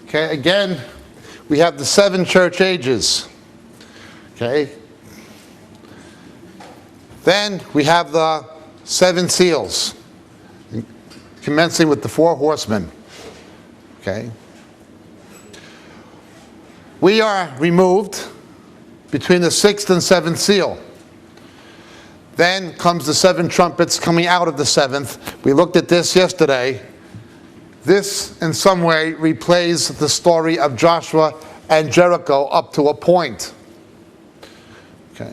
Okay, again, we have the 7 church ages. Okay. Then we have the 7 seals, commencing with the 4 horsemen. Okay. We are removed between the 6th and 7th seal. Then comes the 7 trumpets coming out of the 7th. We looked at this yesterday. This, in some way, replays the story of Joshua and Jericho up to a point. Okay.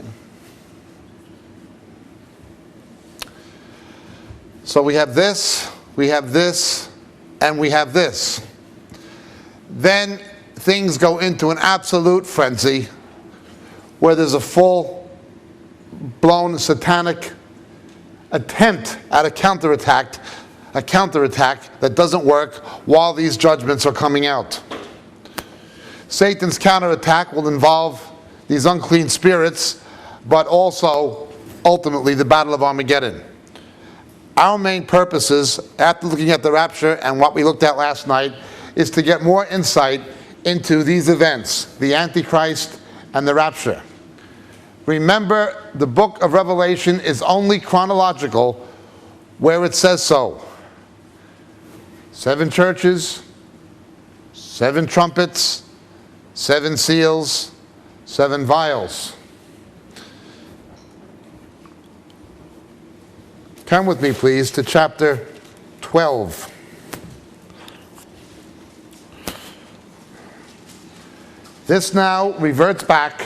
So we have this, and we have this. Then things go into an absolute frenzy where there's a full-blown satanic attempt at a counterattack that doesn't work while these judgments are coming out. Satan's counterattack will involve these unclean spirits, but also, ultimately, the Battle of Armageddon. Our main purposes, after looking at the rapture and what we looked at last night, is to get more insight into these events, the Antichrist and the rapture. Remember, the book of Revelation is only chronological where it says so. 7 churches, 7 trumpets, 7 seals, 7 vials. Turn with me, please, to chapter 12. This now reverts back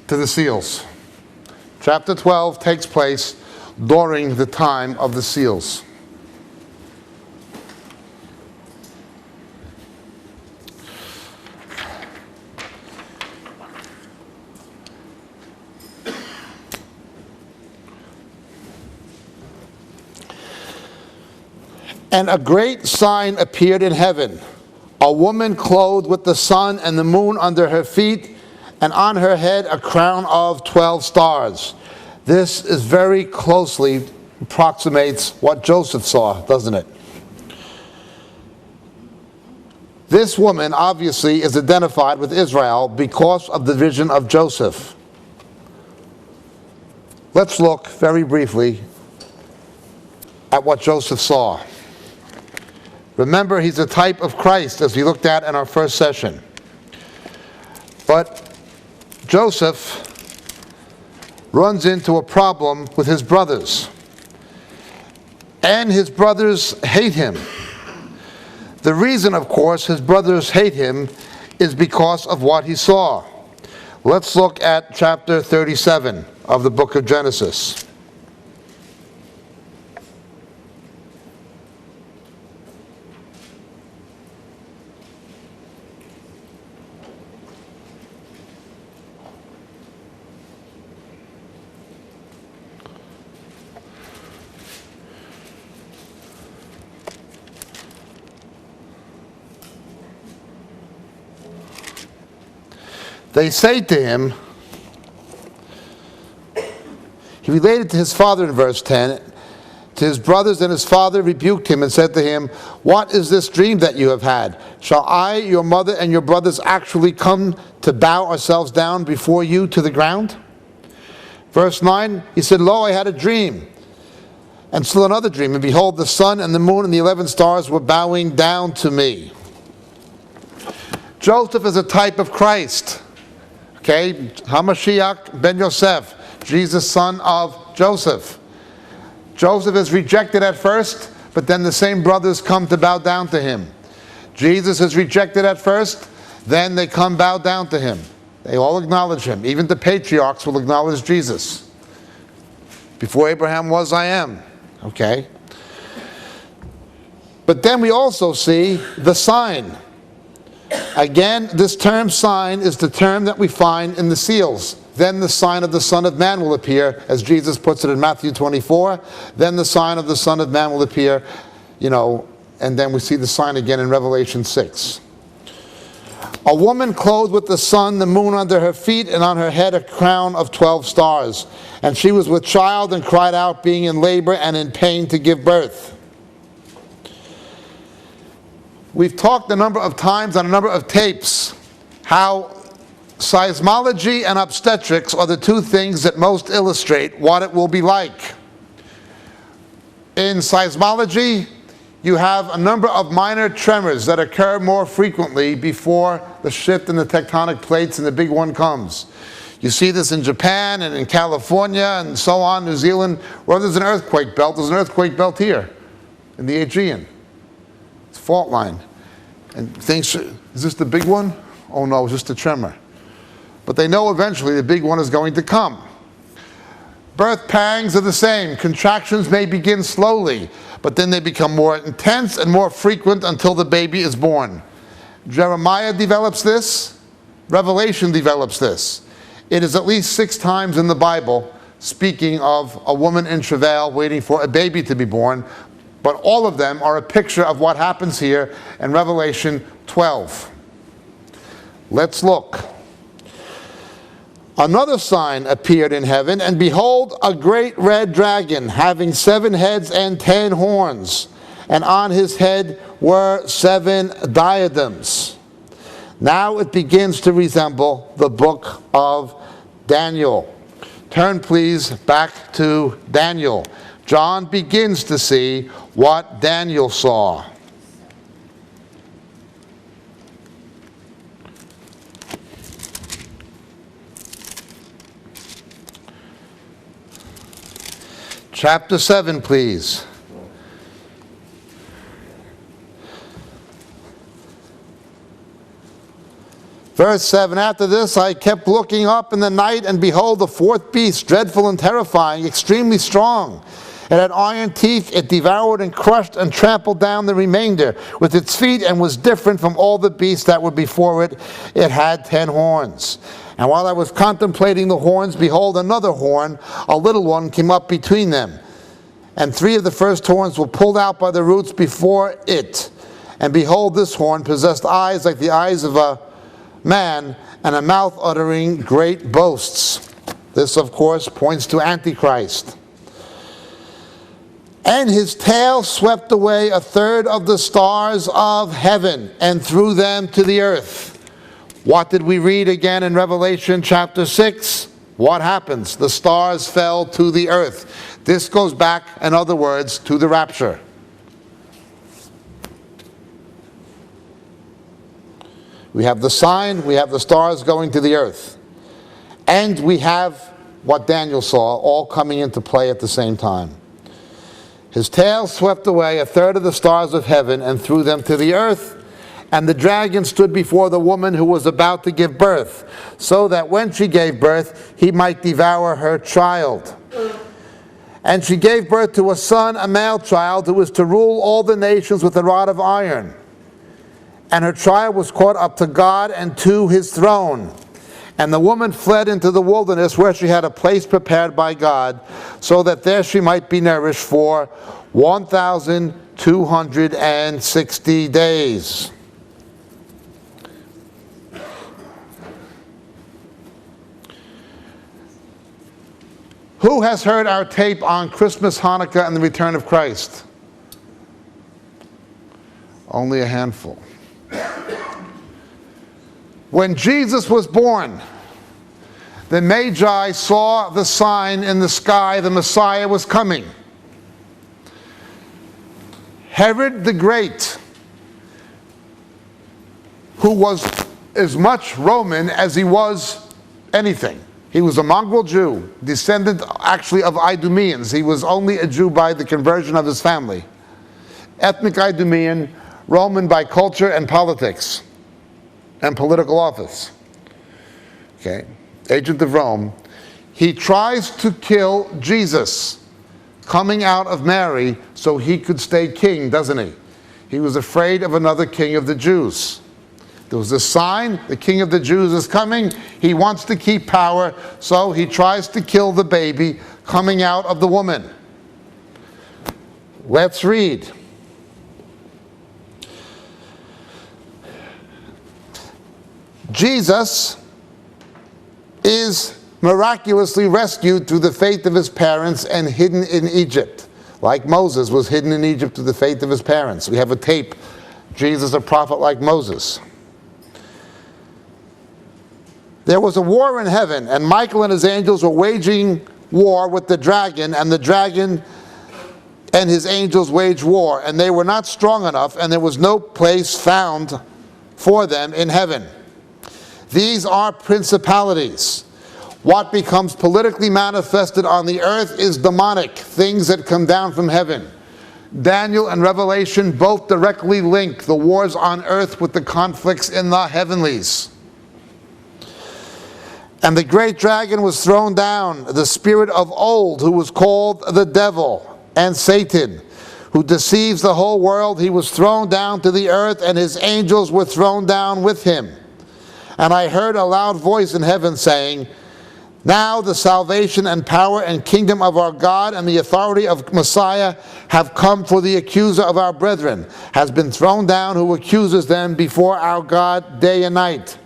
to the seals. Chapter 12 takes place during the time of the seals. And a great sign appeared in heaven, a woman clothed with the sun and the moon under her feet, and on her head a crown of 12 stars. This is very closely approximates what Joseph saw, doesn't it? This woman obviously is identified with Israel because of the vision of Joseph. Let's look very briefly at what Joseph saw. Remember, he's a type of Christ, as we looked at in our first session. But Joseph runs into a problem with his brothers. And his brothers hate him. The reason, of course, his brothers hate him is because of what he saw. Let's look at chapter 37 of the book of Genesis. They say to him, he related to his father in verse 10, to his brothers, and his father rebuked him and said to him, "What is this dream that you have had? Shall I, your mother, and your brothers actually come to bow ourselves down before you to the ground?" Verse 9, he said, "Lo, I had a dream, and still another dream, and behold, the sun and the moon and the 11 stars were bowing down to me." Joseph is a type of Christ. Okay, Hamashiach ben Yosef, Jesus, son of Joseph. Joseph is rejected at first, but then the same brothers come to bow down to him. Jesus is rejected at first, then they come bow down to him. They all acknowledge him. Even the patriarchs will acknowledge Jesus. Before Abraham was, I am. Okay. But then we also see the sign. Again, this term sign is the term that we find in the seals. Then the sign of the Son of Man will appear, as Jesus puts it in Matthew 24. Then the sign of the Son of Man will appear, and then we see the sign again in Revelation 6. A woman clothed with the sun, the moon under her feet, and on her head a crown of 12 stars. And she was with child and cried out, being in labor and in pain to give birth. We've talked a number of times on a number of tapes how seismology and obstetrics are the two things that most illustrate what it will be like. In seismology, you have a number of minor tremors that occur more frequently before the shift in the tectonic plates and the big one comes. You see this in Japan and in California and so on, New Zealand, where there's an earthquake belt. There's an earthquake belt here in the Aegean. It's a fault line. And things, is this the big one? Oh no, it's just a tremor. But they know eventually the big one is going to come. Birth pangs are the same. Contractions may begin slowly, but then they become more intense and more frequent until the baby is born. Jeremiah develops this. Revelation develops this. It is at least 6 times in the Bible speaking of a woman in travail waiting for a baby to be born, but all of them are a picture of what happens here in Revelation 12. Let's look. Another sign appeared in heaven, and behold, a great red dragon, having 7 heads and 10 horns, and on his head were 7 diadems. Now it begins to resemble the book of Daniel. Turn please back to Daniel. John begins to see what Daniel saw. Chapter 7, please. Verse 7, after this I kept looking up in the night, and behold, the 4th beast, dreadful and terrifying, extremely strong. It had iron teeth. It devoured and crushed and trampled down the remainder with its feet, and was different from all the beasts that were before it. It had 10 horns. And while I was contemplating the horns, behold, another horn, a little one, came up between them. And 3 of the first horns were pulled out by the roots before it. And behold, this horn possessed eyes like the eyes of a man, and a mouth uttering great boasts. This, of course, points to Antichrist. And his tail swept away 1/3 of the stars of heaven, and threw them to the earth. What did we read again in Revelation chapter 6? What happens? The stars fell to the earth. This goes back, in other words, to the rapture. We have the sign, we have the stars going to the earth. And we have what Daniel saw all coming into play at the same time. His tail swept away 1/3 of the stars of heaven and threw them to the earth. And the dragon stood before the woman who was about to give birth, so that when she gave birth, he might devour her child. And she gave birth to a son, a male child, who was to rule all the nations with a rod of iron. And her child was caught up to God and to his throne. And the woman fled into the wilderness, where she had a place prepared by God, so that there she might be nourished for 1,260 days. Who has heard our tape on Christmas, Hanukkah, and the return of Christ? Only a handful. When Jesus was born, the Magi saw the sign in the sky, the Messiah was coming. Herod the Great, who was as much Roman as he was anything. He was a mongrel Jew, descendant actually of Idumeans. He was only a Jew by the conversion of his family. Ethnic Idumean, Roman by culture and politics and political office. Okay, agent of Rome. He tries to kill Jesus coming out of Mary so he could stay king, doesn't he? He was afraid of another king of the Jews. There was a sign, the king of the Jews is coming. He wants to keep power, so he tries to kill the baby coming out of the woman. Let's read. Jesus is miraculously rescued through the faith of his parents and hidden in Egypt, like Moses was hidden in Egypt through the faith of his parents. We have a tape Jesus a prophet like Moses. There was a war in heaven, and Michael and his angels were waging war with the dragon, and the dragon and his angels waged war, and they were not strong enough, and there was no place found for them in heaven. These are principalities. What becomes politically manifested on the earth is demonic, things that come down from heaven. Daniel and Revelation both directly link the wars on earth with the conflicts in the heavenlies. And the great dragon was thrown down, the spirit of old, who was called the devil and Satan, who deceives the whole world. He was thrown down to the earth, and his angels were thrown down with him. And I heard a loud voice in heaven saying, now the salvation and power and kingdom of our God and the authority of Messiah have come, for the accuser of our brethren has been thrown down, who accuses them before our God day and night.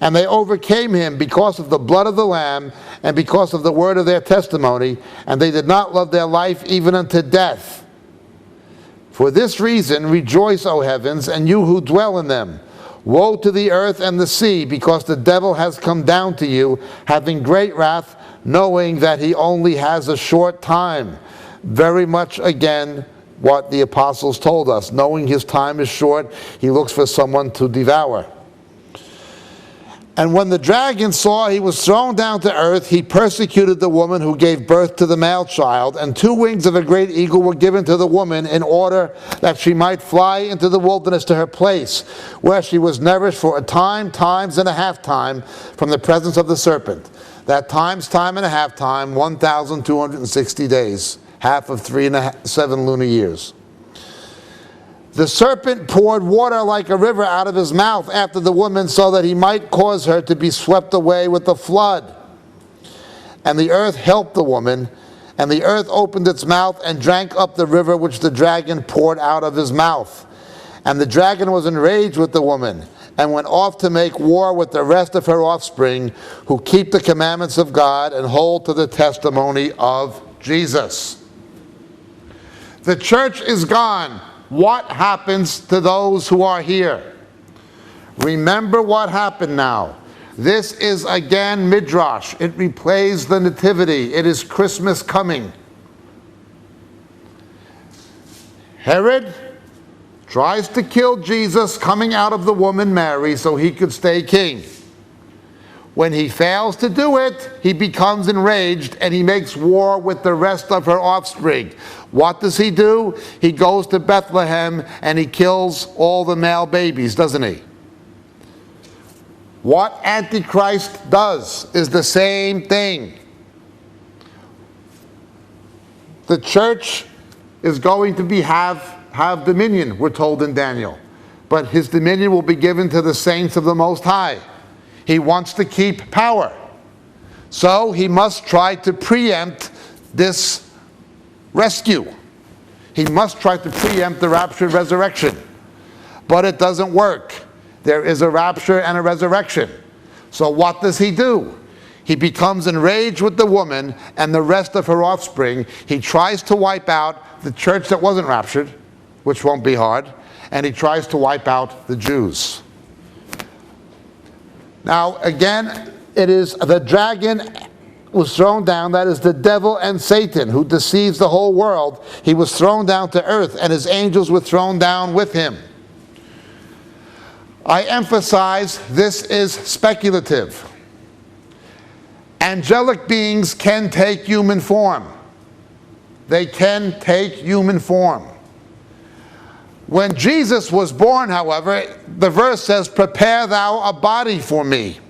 And they overcame him because of the blood of the Lamb and because of the word of their testimony, and they did not love their life even unto death. For this reason rejoice, O heavens, and you who dwell in them. Woe to the earth and the sea, because the devil has come down to you, having great wrath, knowing that he only has a short time. Very much again what the apostles told us. Knowing his time is short, he looks for someone to devour. And when the dragon saw he was thrown down to earth, he persecuted the woman who gave birth to the male child, and 2 wings of a great eagle were given to the woman in order that she might fly into the wilderness to her place, where she was nourished for a time, times and a half time from the presence of the serpent. That times, time and a half time, 1,260 days, half of 7 lunar years. The serpent poured water like a river out of his mouth after the woman, so that he might cause her to be swept away with the flood. And the earth helped the woman, and the earth opened its mouth and drank up the river which the dragon poured out of his mouth. And the dragon was enraged with the woman, and went off to make war with the rest of her offspring, who keep the commandments of God and hold to the testimony of Jesus. The church is gone. What happens to those who are here? Remember what happened now. This is again Midrash. It replays the Nativity. It is Christmas coming. Herod tries to kill Jesus coming out of the woman Mary so he could stay king. When he fails to do it, he becomes enraged and he makes war with the rest of her offspring. What does he do? He goes to Bethlehem and he kills all the male babies, doesn't he? What Antichrist does is the same thing. The church is going to have dominion, we're told in Daniel. But his dominion will be given to the saints of the Most High. He wants to keep power. So he must try to preempt this rescue. He must try to preempt the rapture and resurrection. But it doesn't work. There is a rapture and a resurrection. So what does he do? He becomes enraged with the woman and the rest of her offspring. He tries to wipe out the church that wasn't raptured, which won't be hard, and he tries to wipe out the Jews. Now, again, it is the dragon was thrown down, that is the devil and Satan, who deceives the whole world. He was thrown down to earth, and his angels were thrown down with him. I emphasize this is speculative. Angelic beings can take human form. They can take human form. When Jesus was born, however, the verse says, "Prepare thou a body for me."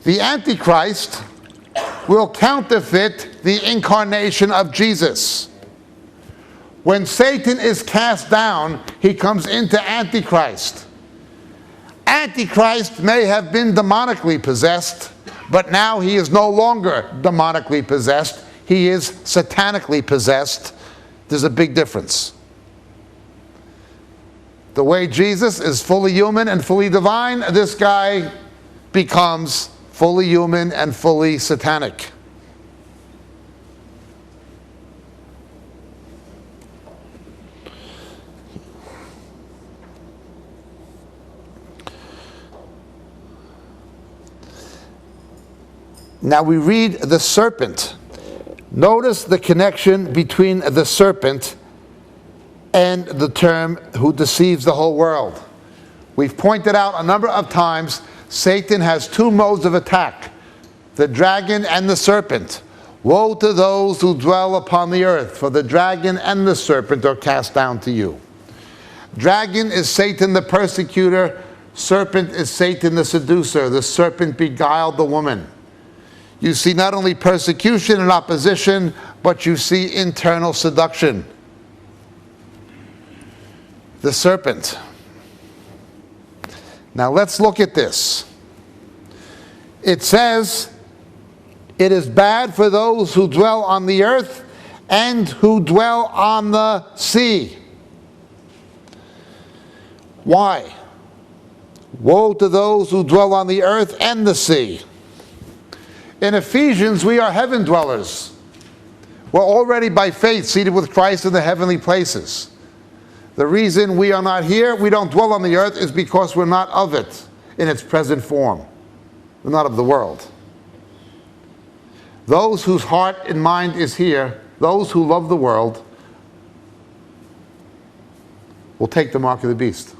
The Antichrist will counterfeit the incarnation of Jesus. When Satan is cast down, he comes into Antichrist. Antichrist may have been demonically possessed, but now he is no longer demonically possessed. He is satanically possessed. There's a big difference. The way Jesus is fully human and fully divine, this guy becomes fully human and fully satanic. Now we read the serpent. Notice the connection between the serpent and the term who deceives the whole world. We've pointed out a number of times Satan has two modes of attack, the dragon and the serpent. Woe to those who dwell upon the earth, for the dragon and the serpent are cast down to you. Dragon is Satan the persecutor, serpent is Satan the seducer. The serpent beguiled the woman. You see not only persecution and opposition, but you see internal seduction. The serpent. Now let's look at this. It says, it is bad for those who dwell on the earth and who dwell on the sea. Why? Woe to those who dwell on the earth and the sea. In Ephesians, we are heaven dwellers. We're already by faith seated with Christ in the heavenly places. The reason we are not here, we don't dwell on the earth, is because we're not of it in its present form. We're not of the world. Those whose heart and mind is here, those who love the world, will take the mark of the beast.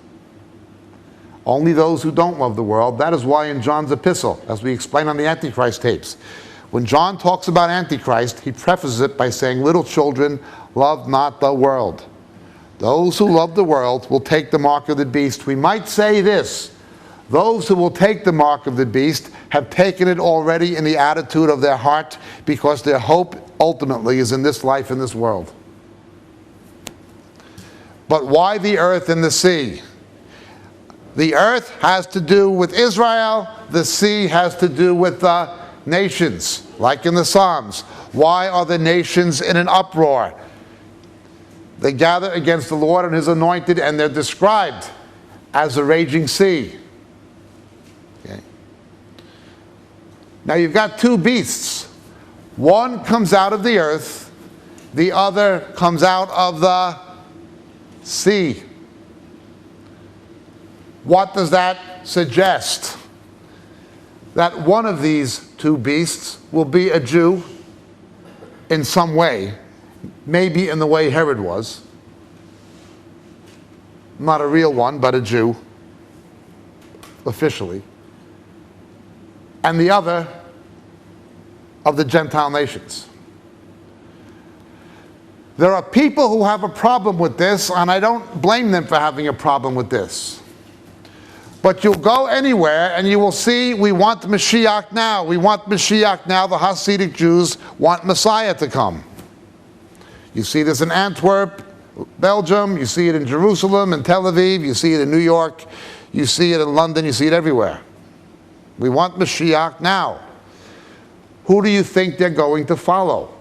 Only those who don't love the world. That is why in John's epistle, as we explain on the Antichrist tapes, when John talks about Antichrist, he prefaces it by saying, little children, love not the world. Those who love the world will take the mark of the beast. We might say this, those who will take the mark of the beast have taken it already in the attitude of their heart, because their hope ultimately is in this life, in this world. But why the earth and the sea? The earth has to do with Israel, the sea has to do with the nations, like in the Psalms. Why are the nations in an uproar? They gather against the Lord and his anointed, and they're described as a raging sea. Okay. Now you've got two beasts. One comes out of the earth, the other comes out of the sea. What does that suggest? That one of these two beasts will be a Jew in some way, maybe in the way Herod was. Not a real one, but a Jew, officially. And the other of the Gentile nations. There are people who have a problem with this, and I don't blame them for having a problem with this. But you'll go anywhere and you will see, we want Mashiach now. We want Mashiach now. The Hasidic Jews want Messiah to come. You see this in Antwerp, Belgium. You see it in Jerusalem and Tel Aviv. You see it in New York. You see it in London. You see it everywhere. We want Mashiach now. Who do you think they're going to follow?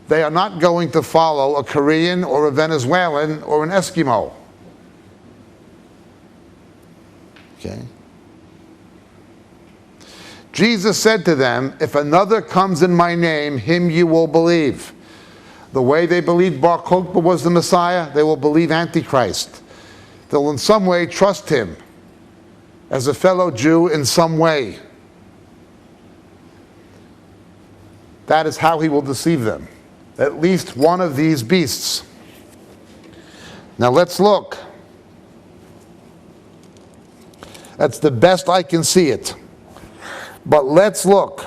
They are not going to follow a Korean or a Venezuelan or an Eskimo. Okay. Jesus said to them, if another comes in my name, him you will believe. The way they believed Bar Kokhba was the Messiah, they will believe Antichrist. They'll in some way trust him as a fellow Jew in some way. That is how he will deceive them. At least one of these beasts. Now let's look. That's the best I can see it. But let's look.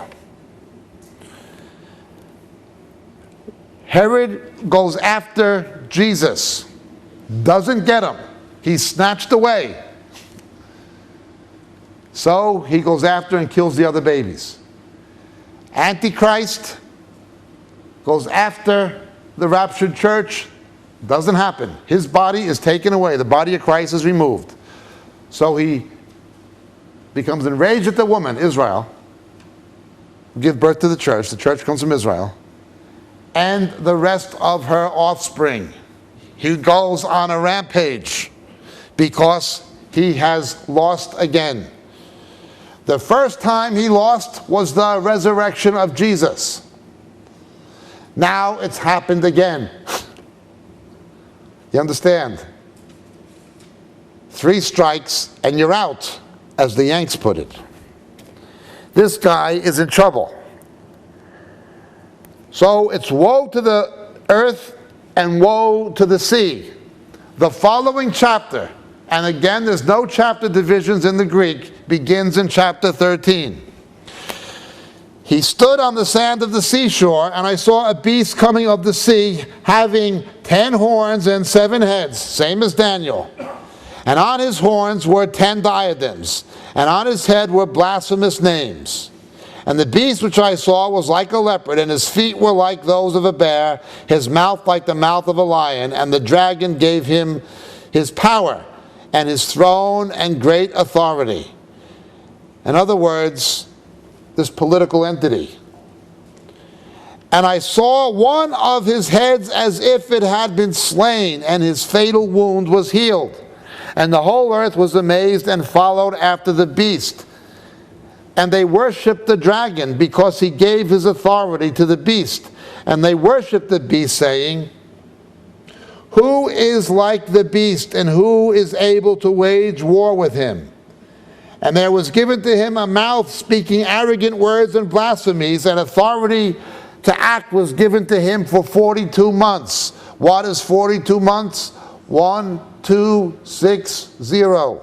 Herod goes after Jesus. Doesn't get him. He's snatched away. So he goes after and kills the other babies. Antichrist goes after the raptured church. Doesn't happen. His body is taken away. The body of Christ is removed. So he becomes enraged at the woman, Israel, give birth to the church comes from Israel, and the rest of her offspring. He goes on a rampage because he has lost again. The first time he lost was the resurrection of Jesus. Now it's happened again. You understand? 3 strikes and you're out, as the Yanks put it. This guy is in trouble. So it's woe to the earth and woe to the sea. The following chapter, and again there's no chapter divisions in the Greek, begins in chapter 13. He stood on the sand of the seashore, and I saw a beast coming of the sea, having 10 horns and 7 heads, same as Daniel. And on his horns were 10 diadems, and on his head were blasphemous names. And the beast which I saw was like a leopard, and his feet were like those of a bear, his mouth like the mouth of a lion. And the dragon gave him his power, and his throne, and great authority. In other words, this political entity. And I saw one of his heads as if it had been slain, and his fatal wound was healed. And the whole earth was amazed and followed after the beast. And they worshipped the dragon, because he gave his authority to the beast. And they worshipped the beast, saying, "Who is like the beast, and who is able to wage war with him?" And there was given to him a mouth speaking arrogant words and blasphemies, and authority to act was given to him for 42 months. What is 42 months? 1, 2, 6, 0.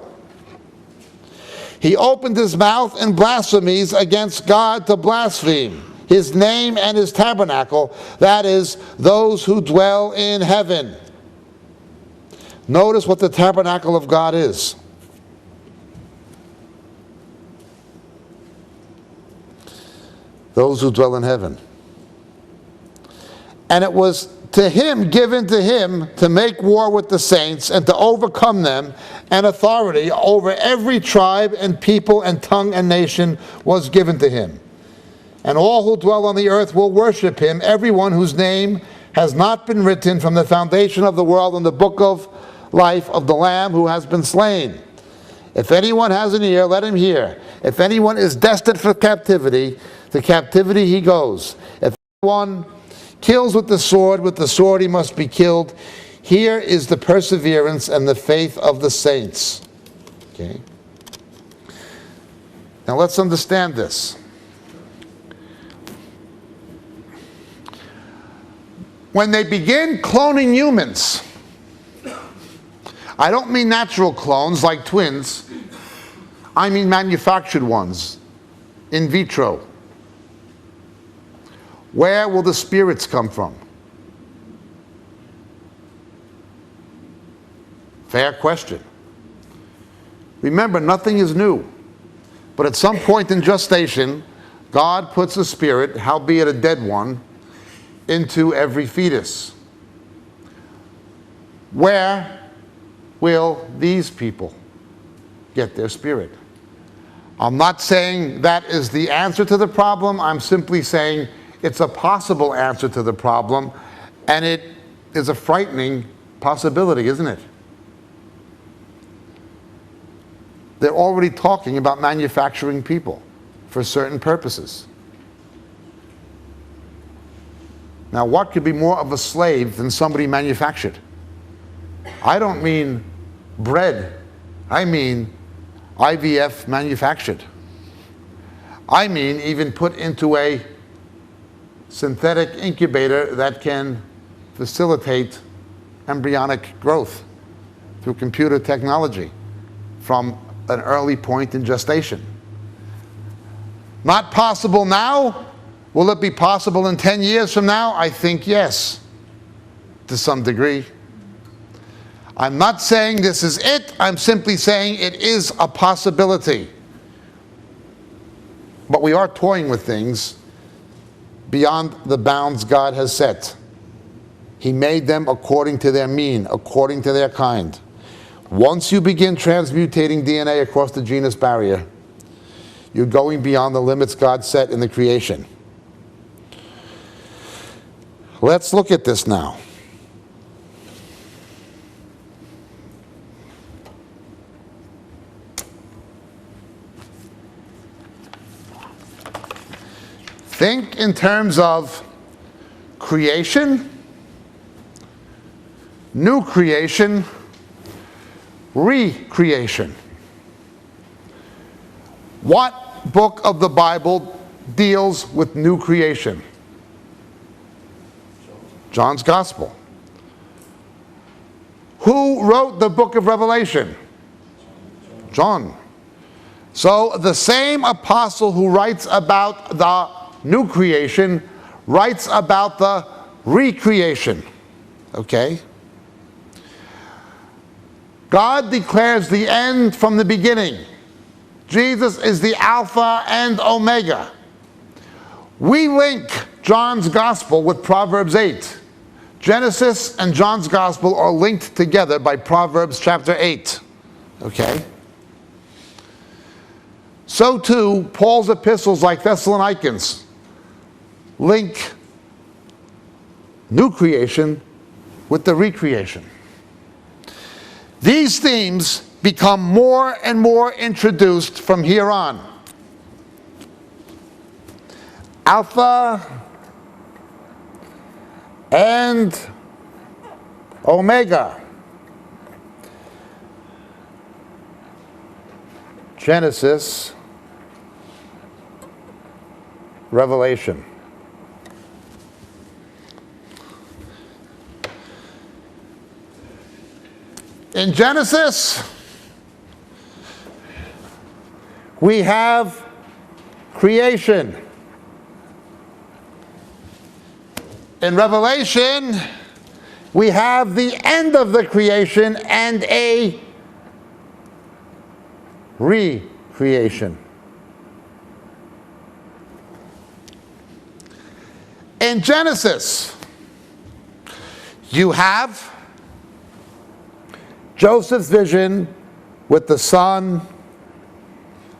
He opened his mouth in blasphemies against God to blaspheme his name and his tabernacle, that is, those who dwell in heaven. Notice what the tabernacle of God is. Those who dwell in heaven. And it was to him, given to him, to make war with the saints and to overcome them, and authority over every tribe and people and tongue and nation was given to him. And all who dwell on the earth will worship him, everyone whose name has not been written from the foundation of the world in the book of life of the Lamb who has been slain. If anyone has an ear, let him hear. If anyone is destined for captivity, to captivity he goes. If anyone kills with the sword he must be killed. Here is the perseverance and the faith of the saints. Okay. Now let's understand this. When they begin cloning humans, I don't mean natural clones like twins, I mean manufactured ones, in vitro. Where will the spirits come from? Fair question. Remember, nothing is new. But at some point in gestation, God puts a spirit, howbeit a dead one, into every fetus. Where will these people get their spirit? I'm not saying that is the answer to the problem. I'm simply saying it's a possible answer to the problem, and it is a frightening possibility, isn't it? They're already talking about manufacturing people for certain purposes. Now, what could be more of a slave than somebody manufactured? I don't mean bred. I mean IVF manufactured. I mean even put into a synthetic incubator that can facilitate embryonic growth through computer technology from an early point in gestation. Not possible now? Will it be possible in 10 years from now? I think yes, to some degree. I'm not saying this is it, I'm simply saying it is a possibility. But we are toying with things beyond the bounds God has set. He made them according to their mean, according to their kind. Once you begin transmutating DNA across the genus barrier, you're going beyond the limits God set in the creation. Let's look at this now. Think in terms of creation, new creation, recreation. What book of the Bible deals with new creation? John's Gospel. Who wrote the book of Revelation? John. So the same apostle who writes about the new creation writes about the recreation. Okay? God declares the end from the beginning. Jesus is the Alpha and Omega. We link John's Gospel with Proverbs 8. Genesis and John's Gospel are linked together by Proverbs chapter 8. Okay? So too, Paul's epistles like Thessalonians link new creation with the recreation. These themes become more and more introduced from here on. Alpha and Omega. Genesis, Revelation. In Genesis, we have creation. In Revelation, we have the end of the creation and a recreation. In Genesis, you have Joseph's vision with the sun,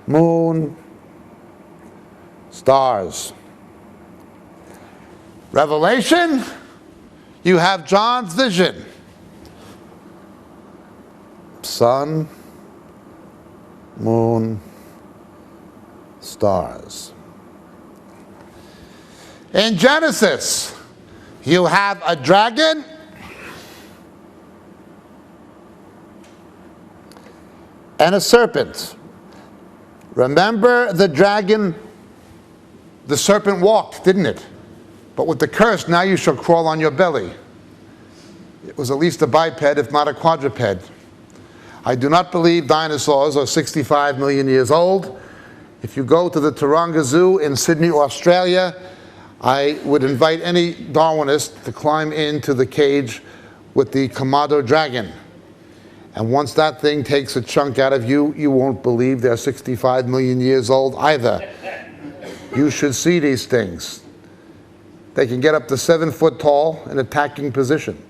moon, stars. Revelation, you have John's vision. Sun, moon, stars. In Genesis, you have a dragon and a serpent. Remember the dragon, the serpent walked, didn't it? But with the curse, now you shall crawl on your belly. It was at least a biped, if not a quadruped. I do not believe dinosaurs are 65 million years old. If you go to the Taronga Zoo in Sydney, Australia, I would invite any Darwinist to climb into the cage with the Komodo dragon. And once that thing takes a chunk out of you, you won't believe they're 65 million years old either. You should see these things. They can get up to 7 foot tall in attacking position.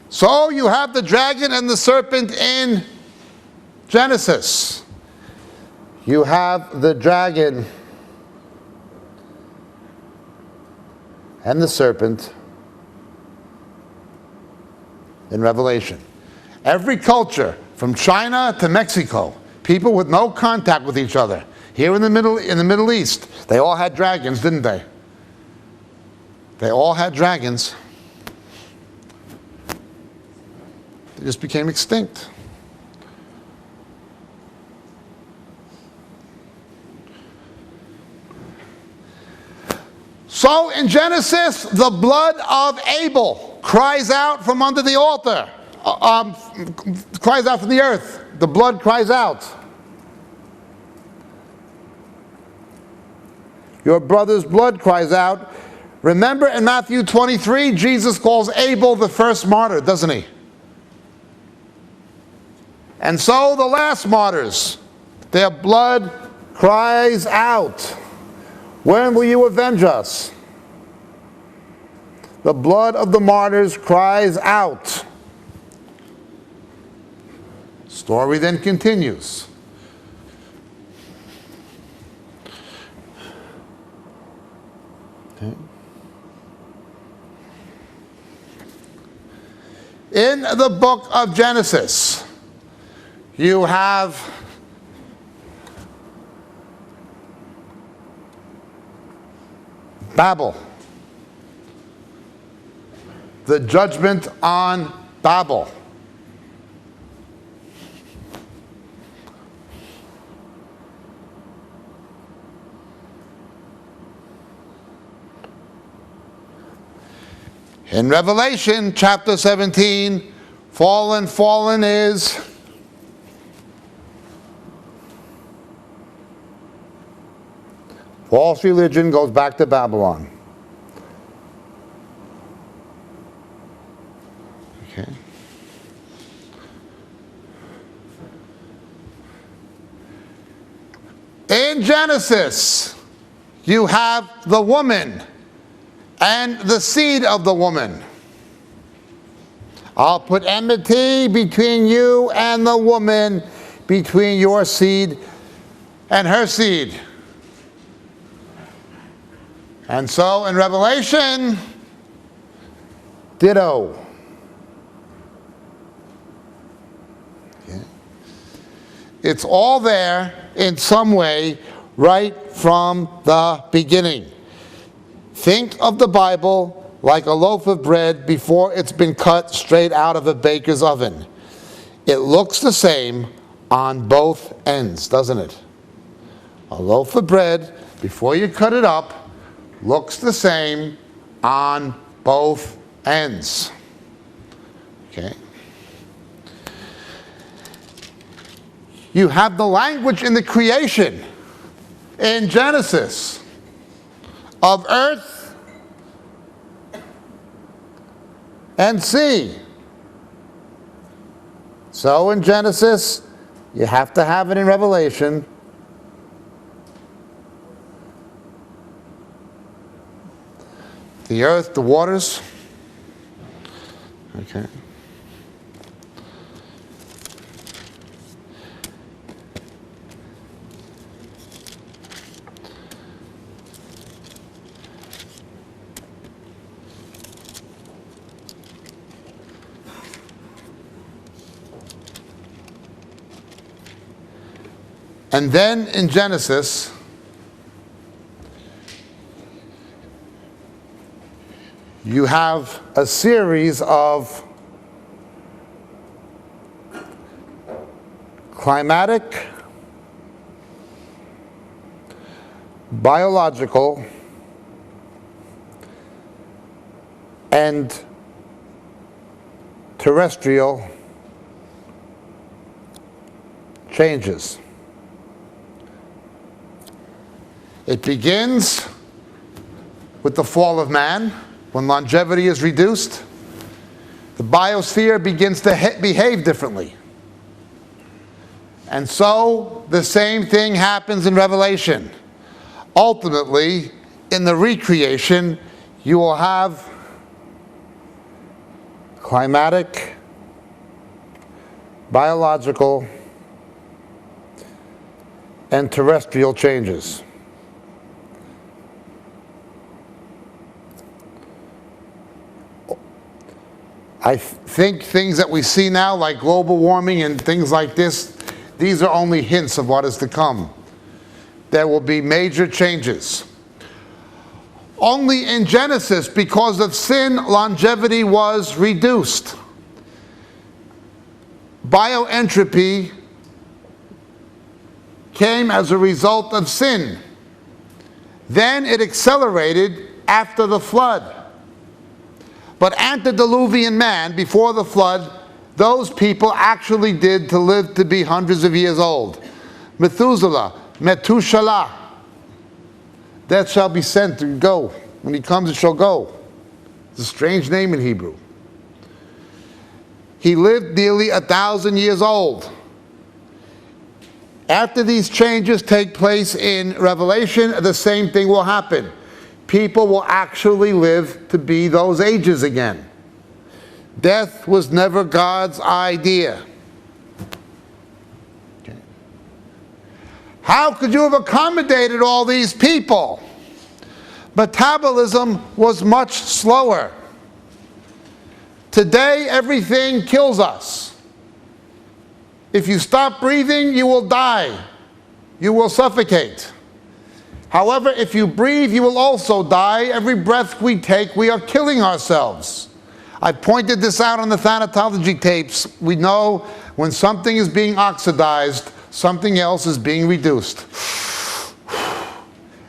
So you have the dragon and the serpent in Genesis. You have the dragon and the serpent in Revelation. Every culture, from China to Mexico, people with no contact with each other. Here in the Middle East, they all had dragons, didn't they? They all had dragons. They just became extinct. So in Genesis, the blood of Abel cries out from under the altar. Cries out from the earth. The blood cries out. Your brother's blood cries out. Remember in Matthew 23, Jesus calls Abel the first martyr, doesn't he? And so the last martyrs, their blood cries out. When will you avenge us? The blood of the martyrs cries out. Story then continues. Okay. In the book of Genesis, you have Babel, the judgment on Babel. In Revelation chapter 17, fallen is false religion, goes back to Babylon. Okay. In Genesis, you have the woman and the seed of the woman. I'll put enmity between you and the woman, between your seed and her seed. And so in Revelation, ditto. Okay. It's all there in some way right from the beginning. Think of the Bible like a loaf of bread before it's been cut straight out of a baker's oven. It looks the same on both ends, doesn't it? A loaf of bread, before you cut it up, looks the same on both ends. Okay. You have the language in the creation in Genesis of earth and sea. So in Genesis, you have to have it in Revelation. The earth, the waters. Okay. And then in Genesis, you have a series of climatic, biological, and terrestrial changes. It begins with the fall of man, when longevity is reduced. The biosphere begins to behave differently. And so the same thing happens in Revelation. Ultimately, in the recreation, you will have climatic, biological, and terrestrial changes. I think things that we see now, like global warming and things like this, these are only hints of what is to come. There will be major changes. Only in Genesis, because of sin, longevity was reduced. Bioentropy came as a result of sin. Then it accelerated after the flood. But antediluvian man, before the flood, those people actually did to live to be hundreds of years old. Methuselah, Metushalah, that shall be sent to go. When he comes, it shall go. It's a strange name in Hebrew. He lived nearly 1,000 years old. After these changes take place in Revelation, the same thing will happen. People will actually live to be those ages again. Death was never God's idea. Okay. How could you have accommodated all these people? Metabolism was much slower. Today, everything kills us. If you stop breathing, you will die. You will suffocate. However, if you breathe, you will also die. Every breath we take, we are killing ourselves. I pointed this out on the thanatology tapes. We know when something is being oxidized, something else is being reduced.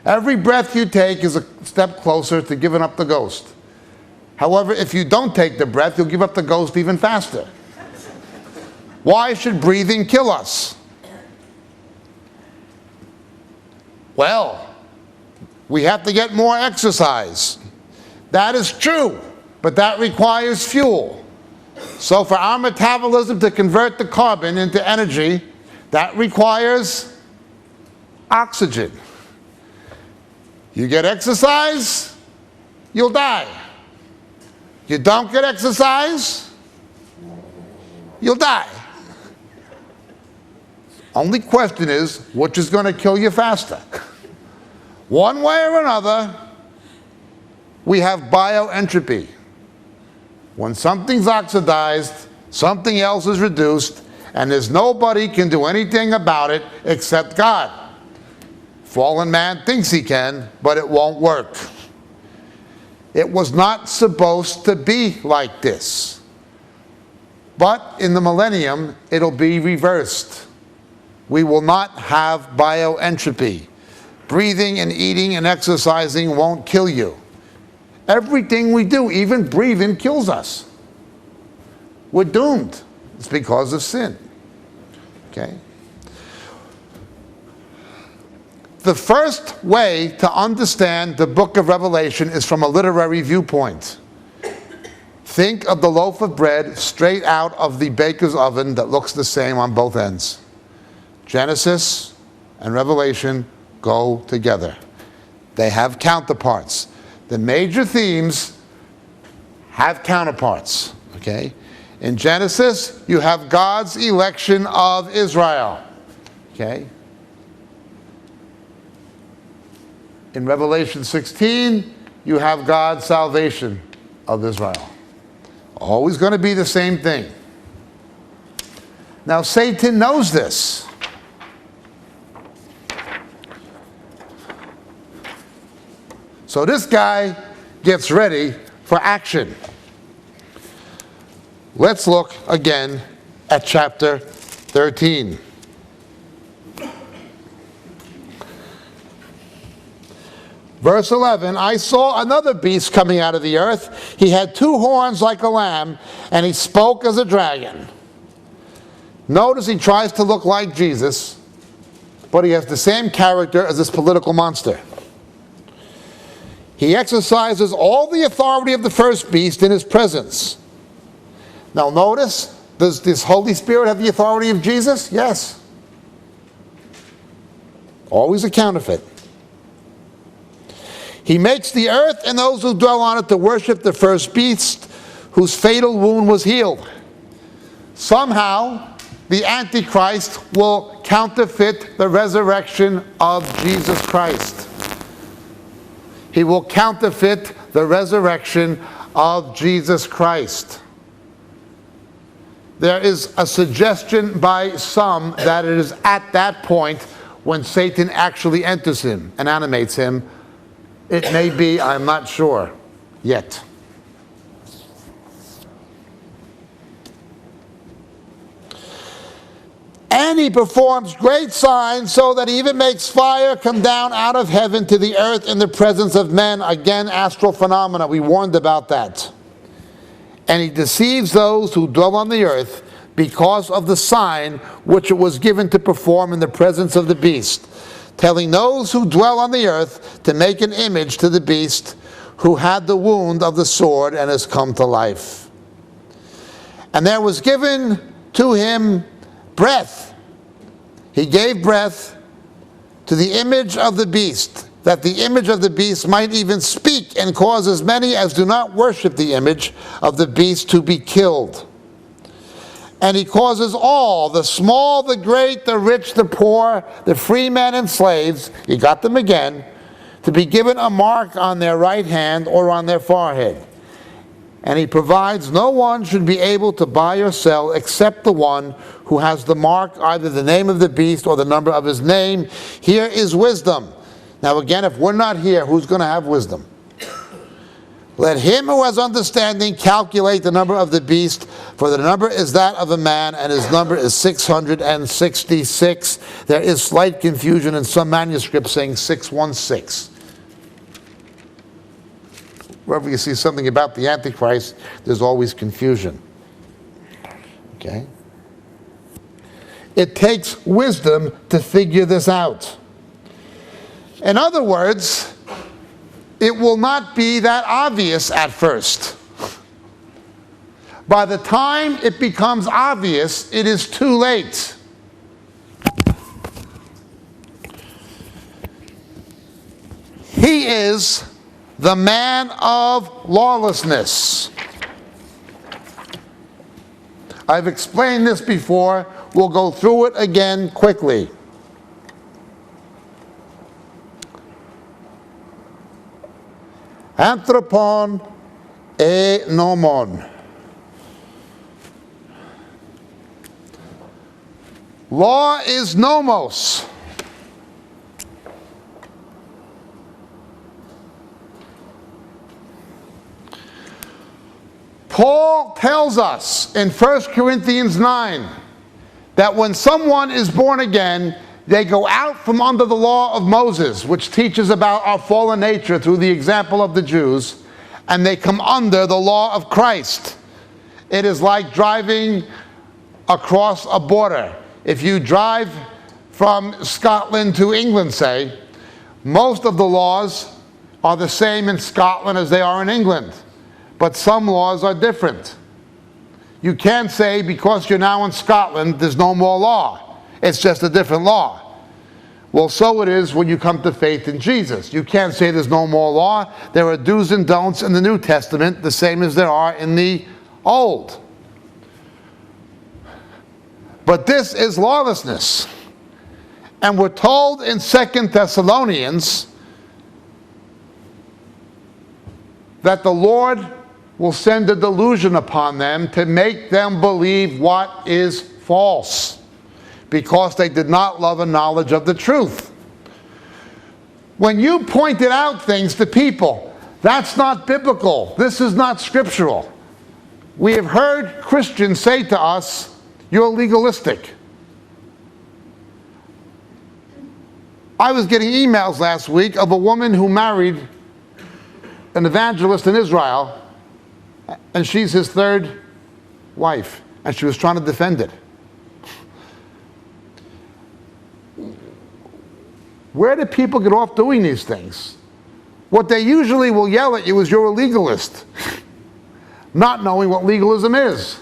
Every breath you take is a step closer to giving up the ghost. However, if you don't take the breath, you'll give up the ghost even faster. Why should breathing kill us? Well, we have to get more exercise. That is true, but that requires fuel. So for our metabolism to convert the carbon into energy, that requires oxygen. You get exercise, you'll die. You don't get exercise, you'll die. Only question is, which is going to kill you faster? One way or another, we have bioentropy. When something's oxidized, something else is reduced, and there's nobody can do anything about it except God. Fallen man thinks he can, but it won't work. It was not supposed to be like this. But in the millennium, it'll be reversed. We will not have bioentropy. Breathing and eating and exercising won't kill you. Everything we do, even breathing, kills us. We're doomed. It's because of sin. Okay? The first way to understand the book of Revelation is from a literary viewpoint. Think of the loaf of bread straight out of the baker's oven that looks the same on both ends. Genesis and Revelation go together. They have counterparts. The major themes have counterparts. Okay? In Genesis, you have God's election of Israel. Okay? In Revelation 16, you have God's salvation of Israel. Always going to be the same thing. Now, Satan knows this. So this guy gets ready for action. Let's look again at chapter 13. Verse 11, I saw another beast coming out of the earth. He had 2 horns like a lamb, and he spoke as a dragon. Notice he tries to look like Jesus, but he has the same character as this political monster. He exercises all the authority of the first beast in his presence. Now notice, does this Holy Spirit have the authority of Jesus? Yes. Always a counterfeit. He makes the earth and those who dwell on it to worship the first beast whose fatal wound was healed. Somehow, the Antichrist will counterfeit the resurrection of Jesus Christ. He will counterfeit the resurrection of Jesus Christ. There is a suggestion by some that it is at that point when Satan actually enters him and animates him. It may be, I'm not sure yet. And he performs great signs so that he even makes fire come down out of heaven to the earth in the presence of men. Again, astral phenomena. We warned about that. And he deceives those who dwell on the earth because of the sign which it was given to perform in the presence of the beast, telling those who dwell on the earth to make an image to the beast who had the wound of the sword and has come to life. And there was given to him breath. He gave breath to the image of the beast, that the image of the beast might even speak and cause as many as do not worship the image of the beast to be killed. And he causes all, the small, the great, the rich, the poor, the free men and slaves, he got them again, to be given a mark on their right hand or on their forehead. And he provides no one should be able to buy or sell except the one who has the mark, either the name of the beast or the number of his name. Here is wisdom. Now again, if we're not here, who's going to have wisdom? Let him who has understanding calculate the number of the beast, for the number is that of a man, and his number is 666. There is slight confusion in some manuscripts saying 616. Wherever you see something about the Antichrist, there's always confusion. Okay? It takes wisdom to figure this out. In other words, it will not be that obvious at first. By the time it becomes obvious, it is too late. He is the man of lawlessness. I've explained this before. We'll go through it again quickly. Anthropon e nomon. Law is nomos. Paul tells us in 1 Corinthians 9 that when someone is born again, they go out from under the law of Moses, which teaches about our fallen nature through the example of the Jews, and they come under the law of Christ. It is like driving across a border. If you drive from Scotland to England, say, most of the laws are the same in Scotland as they are in England. But some laws are different. You can't say because you're now in Scotland, there's no more law. It's just a different law. Well, so it is when you come to faith in Jesus. You can't say there's no more law. There are do's and don'ts in the New Testament, the same as there are in the Old. But this is lawlessness. And we're told in 2 Thessalonians that the Lord will send a delusion upon them to make them believe what is false, because they did not love a knowledge of the truth. When you pointed out things to people, that's not biblical. This is not scriptural. We have heard Christians say to us, you're legalistic. I was getting emails last week of a woman who married an evangelist in Israel, and she's his third wife, and she was trying to defend it. Where do people get off doing these things? What they usually will yell at you is you're a legalist, not knowing what legalism is.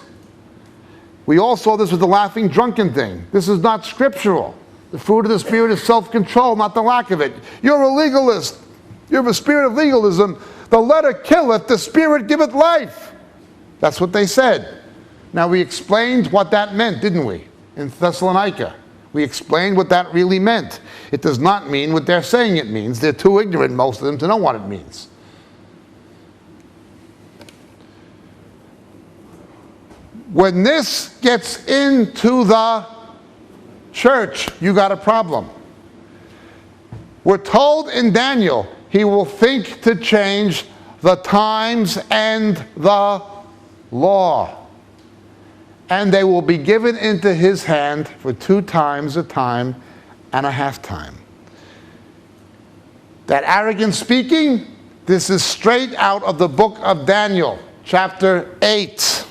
We all saw this with the laughing drunken thing. This is not scriptural. The fruit of the Spirit is self-control, not the lack of it. You're a legalist. You have a spirit of legalism. The letter killeth, the Spirit giveth life. That's what they said. Now we explained what that meant, didn't we? In Thessalonica. We explained what that really meant. It does not mean what they're saying it means. They're too ignorant, most of them, to know what it means. When this gets into the church, you got a problem. We're told in Daniel, he will think to change the times and the law. And they will be given into his hand for 2 times a time and a half time. That arrogant speaking, this is straight out of the book of Daniel, chapter 8.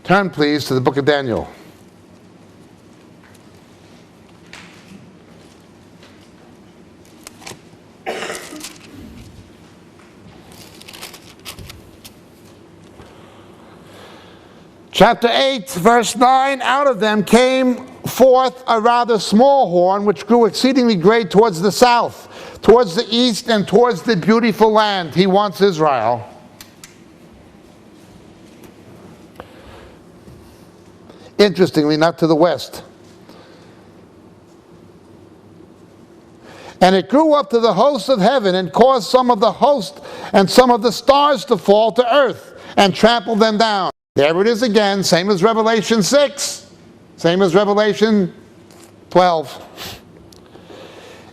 Turn, please, to the book of Daniel. Chapter 8, verse 9, out of them came forth a rather small horn, which grew exceedingly great towards the south, towards the east, and towards the beautiful land. He wants Israel. Interestingly, not to the west. And it grew up to the hosts of heaven, and caused some of the host and some of the stars to fall to earth, and trampled them down. There it is again, same as Revelation 6, same as Revelation 12.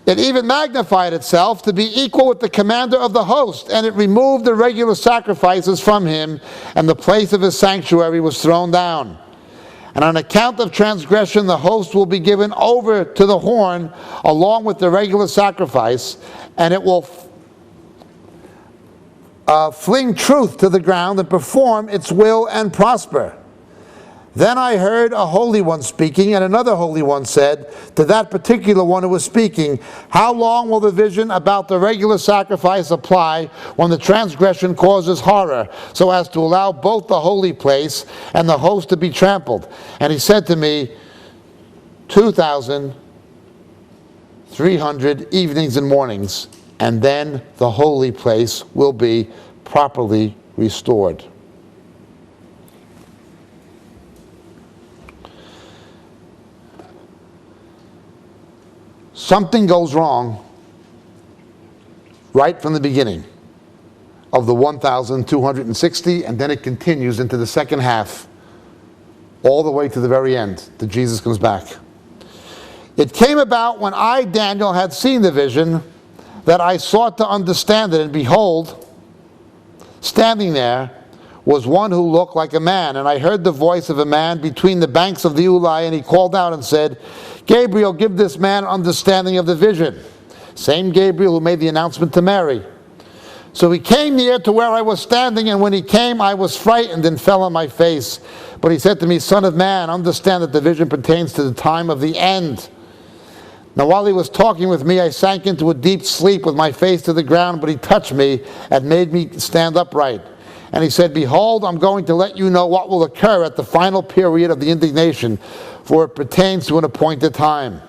It even magnified itself to be equal with the commander of the host, and it removed the regular sacrifices from him, and the place of his sanctuary was thrown down. And on account of transgression, the host will be given over to the horn along with the regular sacrifice, and it will fling truth to the ground and perform its will and prosper. Then I heard a holy one speaking, and another holy one said to that particular one who was speaking, how long will the vision about the regular sacrifice apply when the transgression causes horror, so as to allow both the holy place and the host to be trampled? And he said to me, 2,300 evenings and mornings, and then the holy place will be properly restored. Something goes wrong right from the beginning of the 1,260, and then it continues into the second half, all the way to the very end, till Jesus comes back. It came about when I, Daniel, had seen the vision, that I sought to understand it, and behold, standing there was one who looked like a man, and I heard the voice of a man between the banks of the Ulai, and he called out and said, Gabriel, give this man understanding of the vision. Same Gabriel who made the announcement to Mary. So he came near to where I was standing, and when he came, I was frightened and fell on my face. But he said to me, Son of man, understand that the vision pertains to the time of the end. Now while he was talking with me, I sank into a deep sleep with my face to the ground, but he touched me and made me stand upright. And he said, behold, I'm going to let you know what will occur at the final period of the indignation, for it pertains to an appointed time.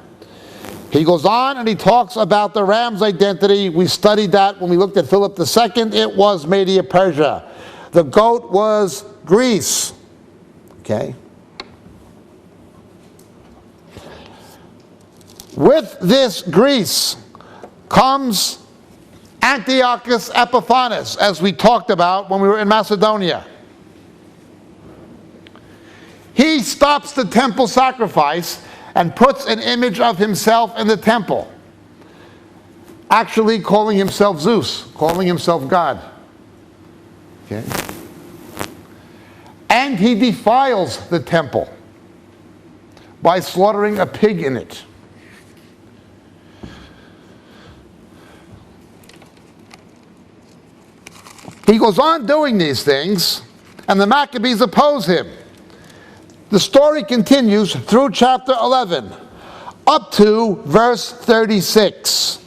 He goes on and he talks about the ram's identity. We studied that when we looked at Philip II. It was Media Persia. The goat was Greece. Okay? With this Greece comes Antiochus Epiphanes, as we talked about when we were in Macedonia. He stops the temple sacrifice and puts an image of himself in the temple, actually calling himself Zeus, calling himself God. Okay? And he defiles the temple by slaughtering a pig in it. He goes on doing these things, and the Maccabees oppose him. The story continues through chapter 11, up to verse 36.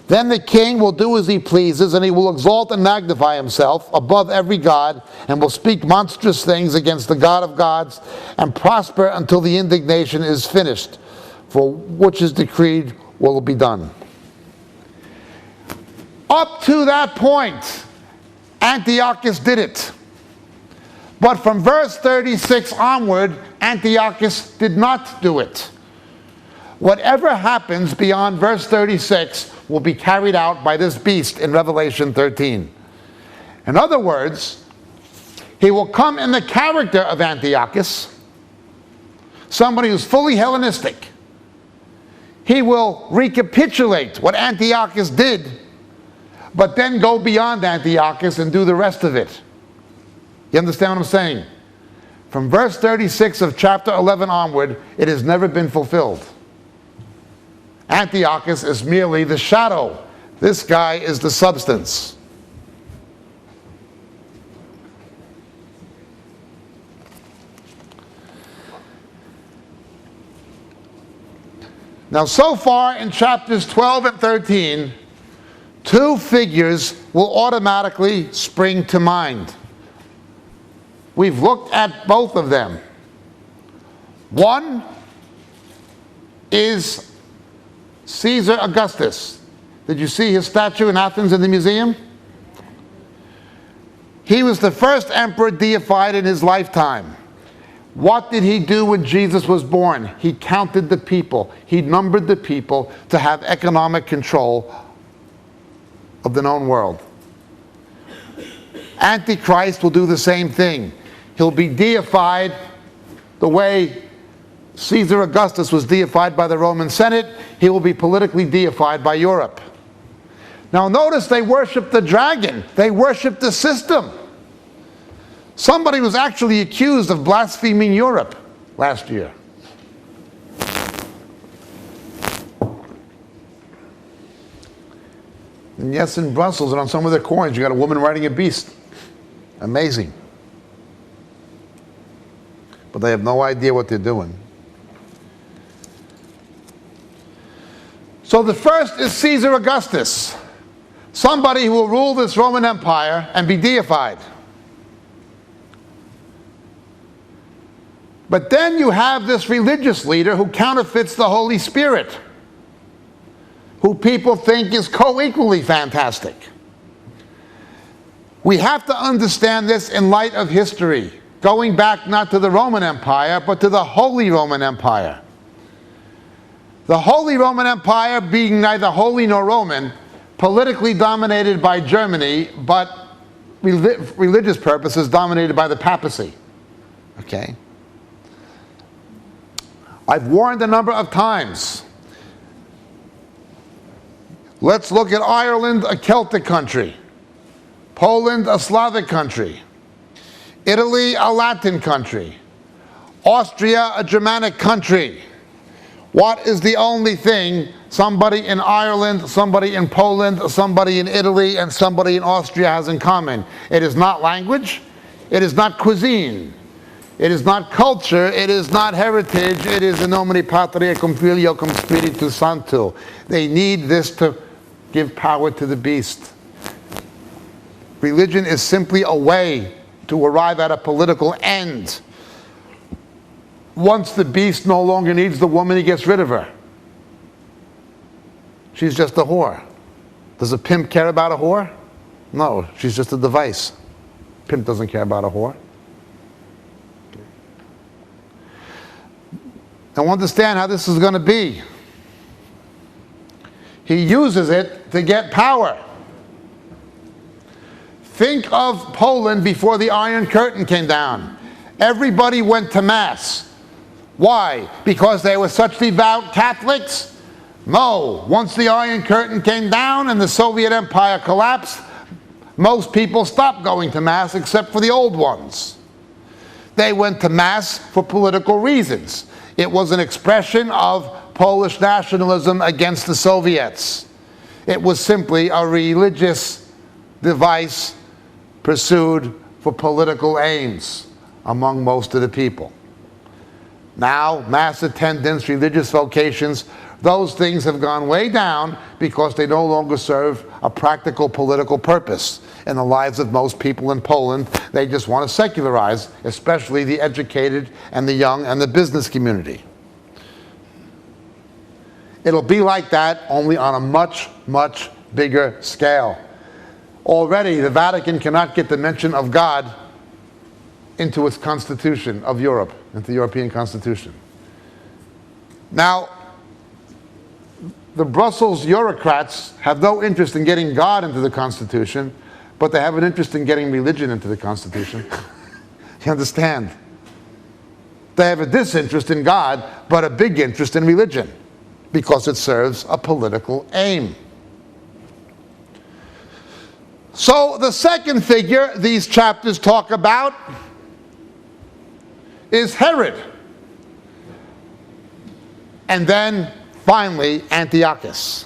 Then the king will do as he pleases, and he will exalt and magnify himself above every god, and will speak monstrous things against the God of gods, and prosper until the indignation is finished, for which is decreed will be done. Up to that point, Antiochus did it. But from verse 36 onward, Antiochus did not do it. Whatever happens beyond verse 36 will be carried out by this beast in Revelation 13. In other words, he will come in the character of Antiochus, somebody who's fully Hellenistic. He will recapitulate what Antiochus did, but then go beyond Antiochus and do the rest of it. You understand what I'm saying? From verse 36 of chapter 11 onward, it has never been fulfilled. Antiochus is merely the shadow. This guy is the substance. Now, so far in chapters 12 and 13, two figures will automatically spring to mind. We've looked at both of them. One is Caesar Augustus. Did you see his statue in Athens in the museum? He was the first emperor deified in his lifetime. What did he do when Jesus was born? He counted the people. He numbered the people to have economic control of the known world. Antichrist will do the same thing. He'll be deified the way Caesar Augustus was deified by the Roman Senate. He will be politically deified by Europe. Now notice they worship the dragon. They worship the system. Somebody was actually accused of blaspheming Europe last year. And yes, in Brussels and on some of their coins, you got a woman riding a beast. Amazing. But they have no idea what they're doing. So the first is Caesar Augustus, somebody who will rule this Roman Empire and be deified. But then you have this religious leader who counterfeits the Holy Spirit, who people think is co-equally fantastic. We have to understand this in light of history, going back not to the Roman Empire, but to the Holy Roman Empire. The Holy Roman Empire, being neither holy nor Roman, politically dominated by Germany, but religious purposes dominated by the papacy. Okay? I've warned a number of times. Let's look at Ireland, a Celtic country. Poland, a Slavic country. Italy, a Latin country. Austria, a Germanic country. What is the only thing somebody in Ireland, somebody in Poland, somebody in Italy, and somebody in Austria has in common? It is not language. It is not cuisine. It is not culture. It is not heritage. It is in nomine Patri cum Filio cum Spiritus Sancto. They need this to give power to the beast. Religion is simply a way to arrive at a political end. Once the beast no longer needs the woman, he gets rid of her. She's just a whore. Does a pimp care about a whore? No, she's just a device. Pimp doesn't care about a whore. Now understand how this is going to be. He uses it to get power. Think of Poland before the Iron Curtain came down. Everybody went to Mass. Why? Because they were such devout Catholics? No. Once the Iron Curtain came down and the Soviet Empire collapsed, most people stopped going to Mass except for the old ones. They went to Mass for political reasons. It was an expression of Polish nationalism against the Soviets. It was simply a religious device pursued for political aims among most of the people. Now, Mass attendance, religious vocations, those things have gone way down because they no longer serve a practical political purpose in the lives of most people in Poland. They just want to secularize, especially the educated and the young and the business community. It'll be like that, only on a much, much bigger scale. Already, the Vatican cannot get the mention of God into its constitution of Europe, into the European Constitution. Now, the Brussels bureaucrats have no interest in getting God into the Constitution, but they have an interest in getting religion into the Constitution. You understand? They have a disinterest in God, but a big interest in religion, because it serves a political aim. So the second figure these chapters talk about is Herod. And then, finally, Antiochus.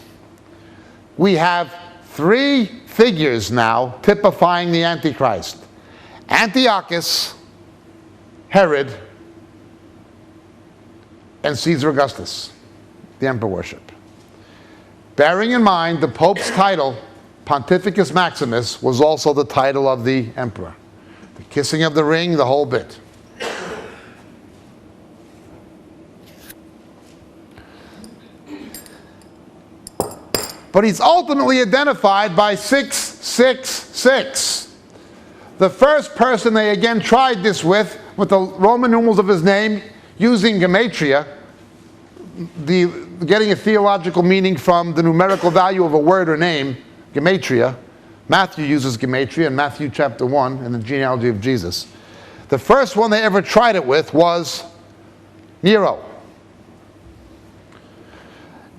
We have three figures now typifying the Antichrist. Antiochus, Herod, and Caesar Augustus, the emperor worship. Bearing in mind the Pope's title, Pontificus Maximus, was also the title of the emperor. The kissing of the ring, the whole bit. But he's ultimately identified by 666. The first person they again tried this with the Roman numerals of his name, using gematria, getting a theological meaning from the numerical value of a word or name, gematria. Matthew uses gematria in Matthew chapter 1 in the genealogy of Jesus. The first one they ever tried it with was Nero.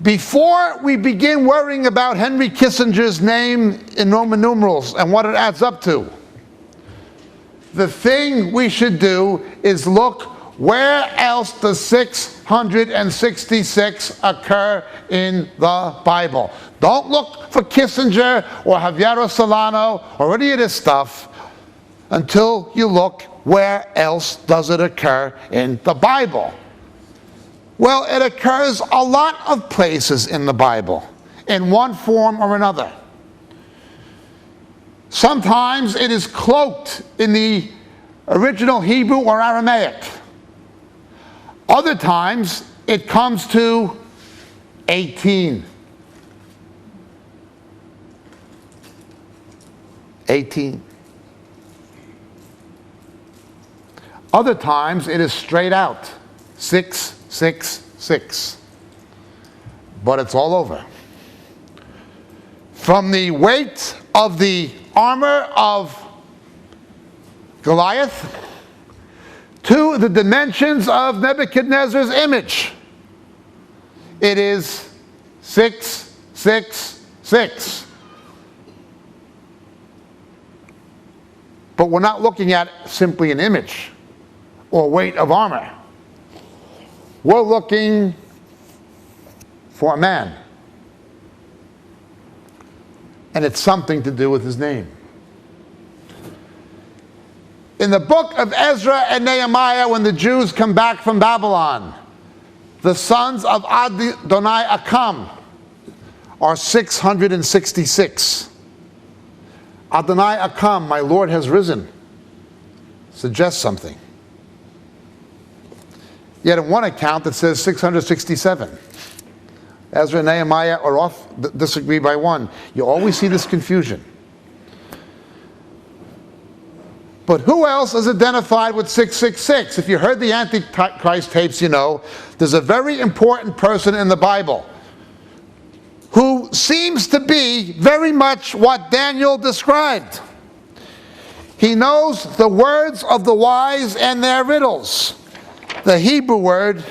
Before we begin worrying about Henry Kissinger's name in Roman numerals and what it adds up to, the thing we should do is look where else does 666 occur in the Bible. Don't look for Kissinger or Javier Solano or any of this stuff until you look where else does it occur in the Bible. Well, it occurs a lot of places in the Bible, in one form or another. Sometimes it is cloaked in the original Hebrew or Aramaic. Other times it comes to 18. 18. Other times it is straight out, 666. But it's all over. From the weight of the armor of Goliath to the dimensions of Nebuchadnezzar's image, it is 666. But we're not looking at simply an image or weight of armor. We're looking for a man. And it's something to do with his name. In the book of Ezra and Nehemiah, when the Jews come back from Babylon, the sons of Adonai Akam are 666. Adonai Akam, my Lord has risen, suggests something. Yet in one account it says 667. Ezra and Nehemiah are off, disagree by one. You always see this confusion. But who else is identified with 666? If you heard the Antichrist tapes, you know there's a very important person in the Bible who seems to be very much what Daniel described. He knows the words of the wise and their riddles. The Hebrew word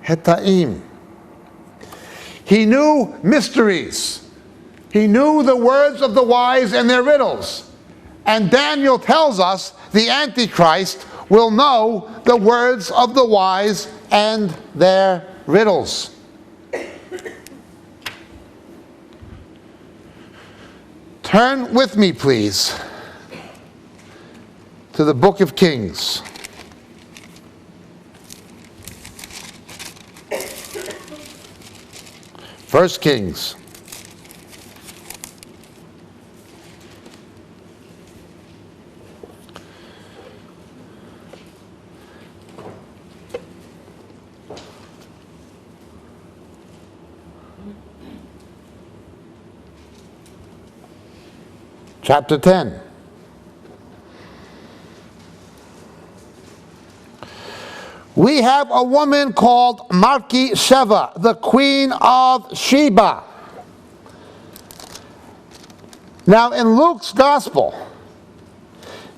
Hetaim. He knew mysteries. He knew the words of the wise and their riddles. And Daniel tells us the Antichrist will know the words of the wise and their riddles. Turn with me, please, to the book of Kings. First Kings. Chapter 10. We have a woman called Sheva, the queen of Sheba. Now in Luke's gospel,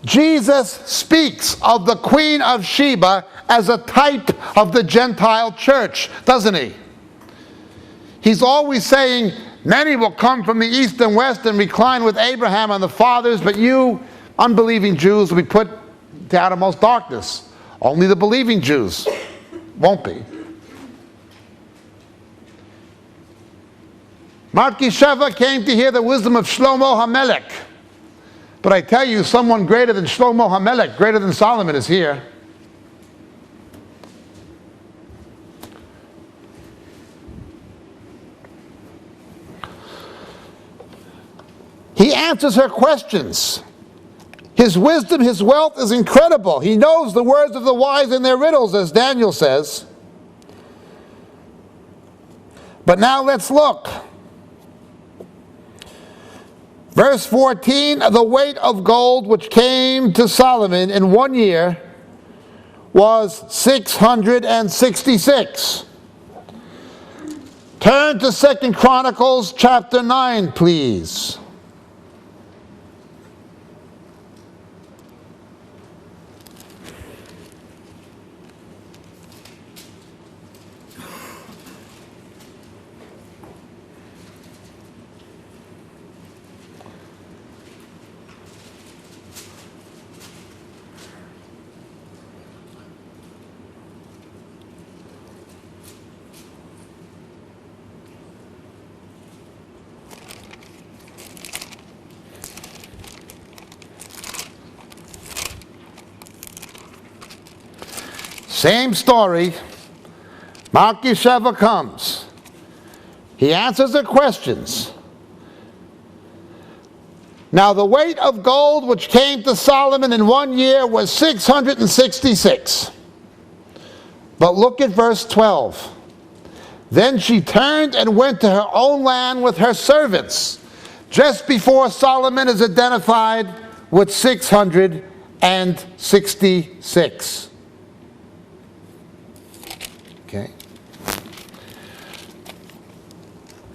Jesus speaks of the queen of Sheba as a type of the Gentile church, doesn't he? He's always saying, many will come from the east and west and recline with Abraham and the fathers, but you, unbelieving Jews, will be put to outermost darkness. Only the believing Jews won't be. Sheva came to hear the wisdom of Shlomo HaMelech. But I tell you, someone greater than Shlomo HaMelech, greater than Solomon, is here. He answers her questions. His wisdom, his wealth is incredible. He knows the words of the wise and their riddles, as Daniel says. But now let's look. Verse 14, the weight of gold which came to Solomon in 1 year was 666. Turn to 2 Chronicles chapter 9, please. Same story. Malki Sheva comes. He answers their questions. Now the weight of gold which came to Solomon in 1 year was 666. But look at verse 12. Then she turned and went to her own land with her servants, just before Solomon is identified with 666. Okay.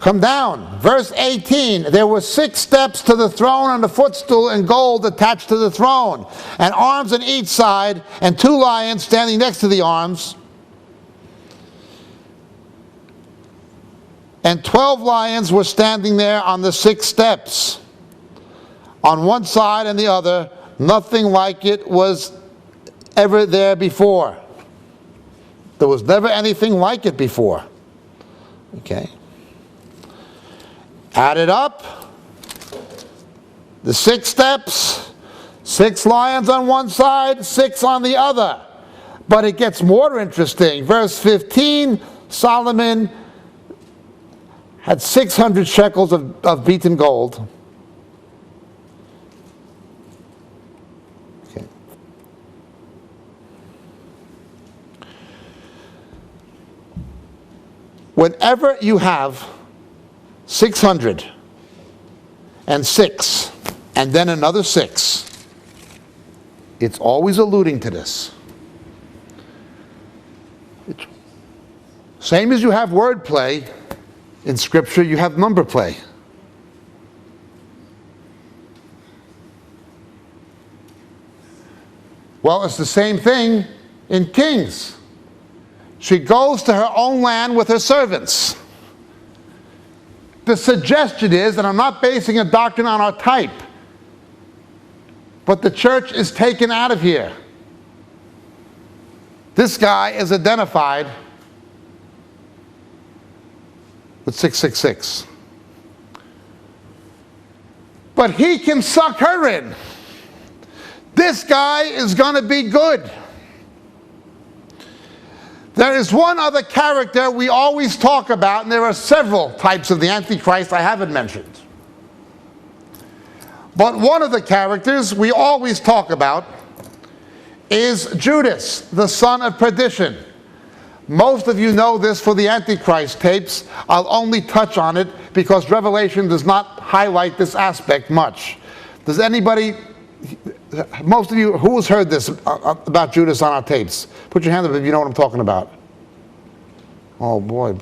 Come down. Verse 18. There were 6 steps to the throne and a footstool in gold attached to the throne, and arms on each side, and 2 lions standing next to the arms. And 12 lions were standing there on the 6 steps, on one side and the other. Nothing like it was ever there before. There was never anything like it before. Okay. Add it up. The 6 steps, 6 lions on one side, 6 on the other. But it gets more interesting. Verse 15, Solomon had 600 shekels of beaten gold. Okay. Whenever you have 606 and then another 6, it's always alluding to this. Same as you have wordplay in Scripture, you have number play. Well, it's the same thing in Kings. She goes to her own land with her servants. The suggestion is, and I'm not basing a doctrine on our type, but the church is taken out of here. This guy is identified with 666. But he can suck her in. This guy is going to be good. There is one other character we always talk about, and there are several types of the Antichrist I haven't mentioned. But one of the characters we always talk about is Judas, the son of perdition. Most of you know this for the Antichrist tapes. I'll only touch on it because Revelation does not highlight this aspect much. Does anybody, most of you, who has heard this about Judas on our tapes? Put your hand up if you know what I'm talking about. Oh boy,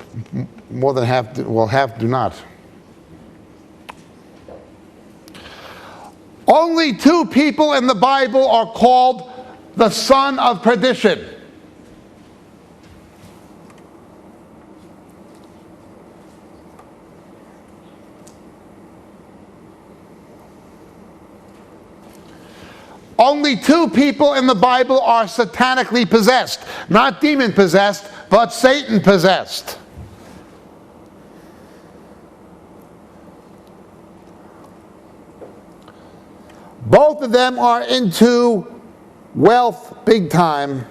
more than half, well, half do not. Only 2 people in the Bible are called the son of perdition. Only 2 people in the Bible are satanically possessed. Not demon possessed, but Satan possessed. Both of them are into wealth big time.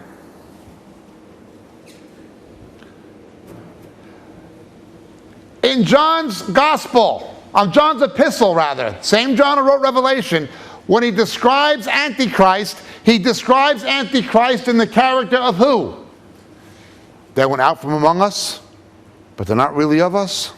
In John's gospel, John's epistle rather, same John who wrote Revelation, when he describes Antichrist, he describes Antichrist in the character of who? They went out from among us, but they're not really of us.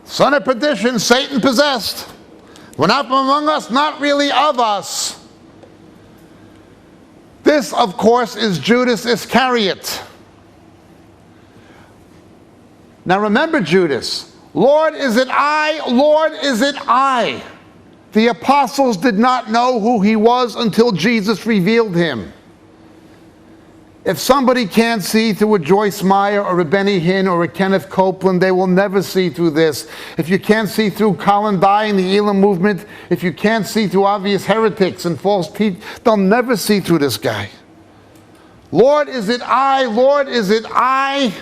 Son of perdition, Satan possessed. Went out from among us, not really of us. This, of course, is Judas Iscariot. Now remember Judas. Lord, is it I? Lord, is it I? The apostles did not know who he was until Jesus revealed him. If somebody can't see through a Joyce Meyer or a Benny Hinn or a Kenneth Copeland, they will never see through this. If you can't see through Colin Dye and the Elam movement, if you can't see through obvious heretics and false teachers, they'll never see through this guy. Lord, is it I? Lord, is it I?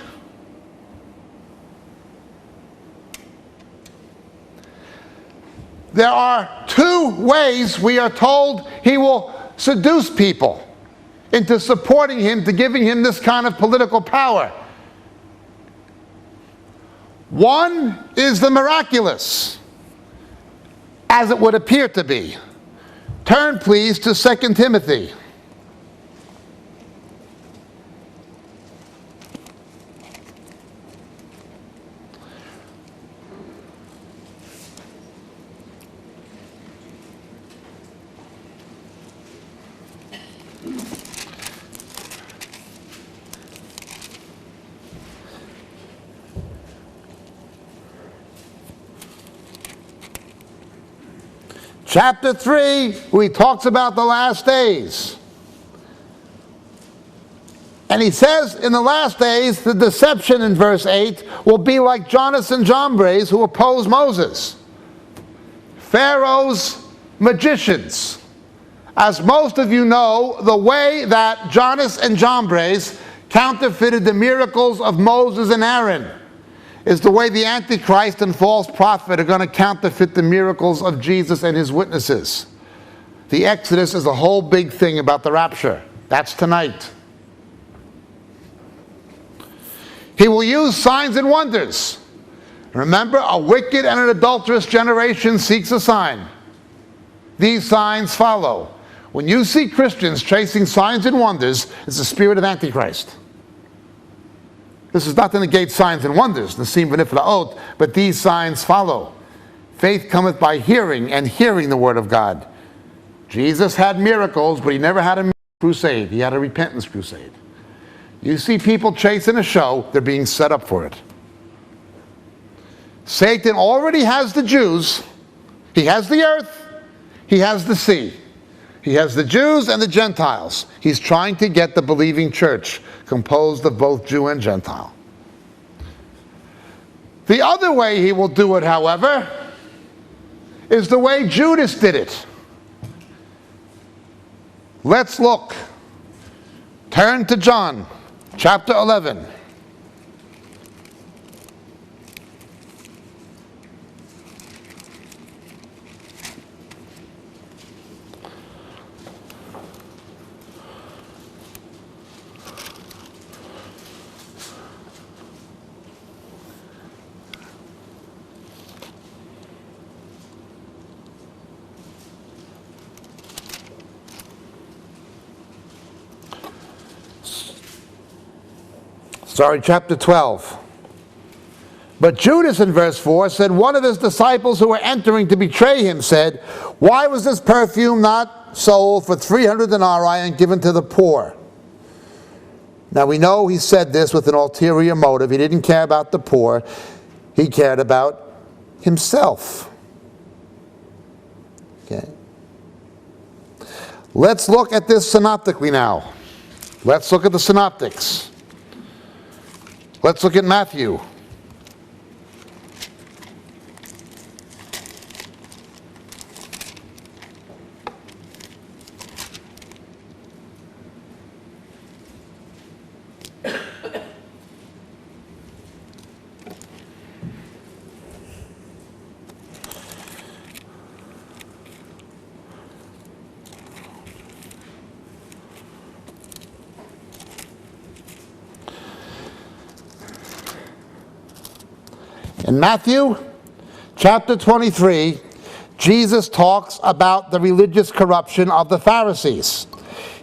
There are two ways we are told he will seduce people into supporting him, to giving him this kind of political power. One is the miraculous, as it would appear to be. Turn, please, to 2 Timothy. Chapter 3, he talks about the last days. And he says in the last days, the deception in verse 8 will be like Jannes and Jambres who opposed Moses. Pharaoh's magicians. As most of you know, the way that Jannes and Jambres counterfeited the miracles of Moses and Aaron is the way the Antichrist and false prophet are going to counterfeit the miracles of Jesus and his witnesses. The Exodus is a whole big thing about the rapture. That's tonight. He will use signs and wonders. Remember, a wicked and an adulterous generation seeks a sign. These signs follow. When you see Christians chasing signs and wonders, it's the spirit of Antichrist. This is not to negate signs and wonders, Nasim v'niflaot, but these signs follow. Faith cometh by hearing, and hearing the word of God. Jesus had miracles, but he never had a crusade. He had a repentance crusade. You see people chasing a show, they're being set up for it. Satan already has the Jews. He has the earth. He has the sea. He has the Jews and the Gentiles. He's trying to get the believing church composed of both Jew and Gentile. The other way he will do it, however, is the way Judas did it. Let's look. Turn to John, chapter 11. Chapter 12. But Judas in verse 4 said, one of his disciples who were entering to betray him said, why was this perfume not sold for 300 denarii and given to the poor? Now we know he said this with an ulterior motive. He didn't care about the poor. He cared about himself. Okay. Let's look at this synoptically now. Let's look at the synoptics. Let's look at Matthew. In Matthew chapter 23, Jesus talks about the religious corruption of the Pharisees.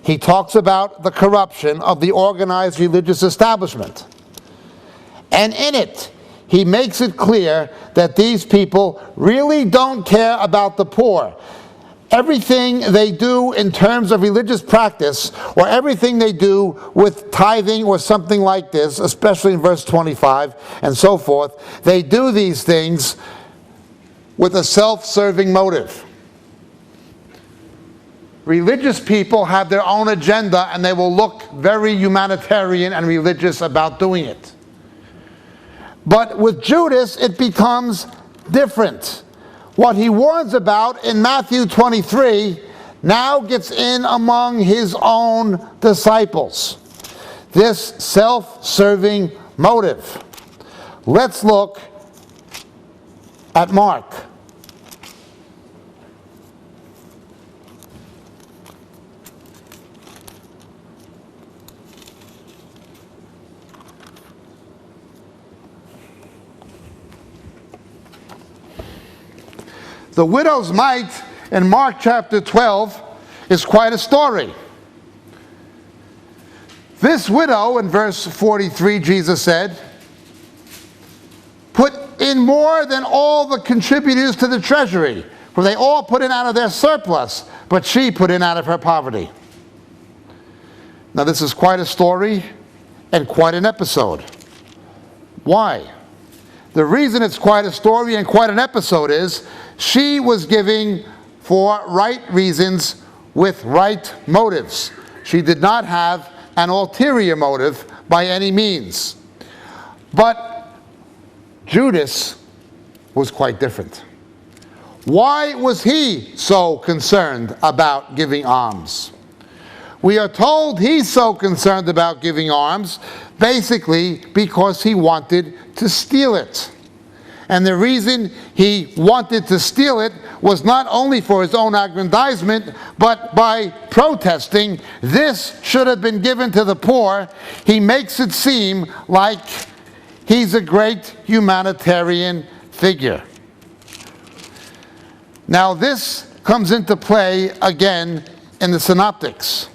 He talks about the corruption of the organized religious establishment. And in it, he makes it clear that these people really don't care about the poor. Everything they do in terms of religious practice, or everything they do with tithing or something like this, especially in verse 25 and so forth, they do these things with a self-serving motive. Religious people have their own agenda, and they will look very humanitarian and religious about doing it. But with Judas, it becomes different. What he warns about in Matthew 23 now gets in among his own disciples. this self-serving motive. Let's look at Mark. The widow's mite in Mark chapter 12 is quite a story. This widow, in verse 43, Jesus said, put in more than all the contributors to the treasury, for they all put in out of their surplus, but she put in out of her poverty. Now this is quite a story and quite an episode. Why? The reason it's quite a story and quite an episode is she was giving for right reasons with right motives. She did not have an ulterior motive by any means. But Judas was quite different. Why was he so concerned about giving alms? We are told he's so concerned about giving alms basically because he wanted to steal it. And the reason he wanted to steal it was not only for his own aggrandizement, but by protesting, this should have been given to the poor. He makes it seem like he's a great humanitarian figure. Now this comes into play again in the Synoptics.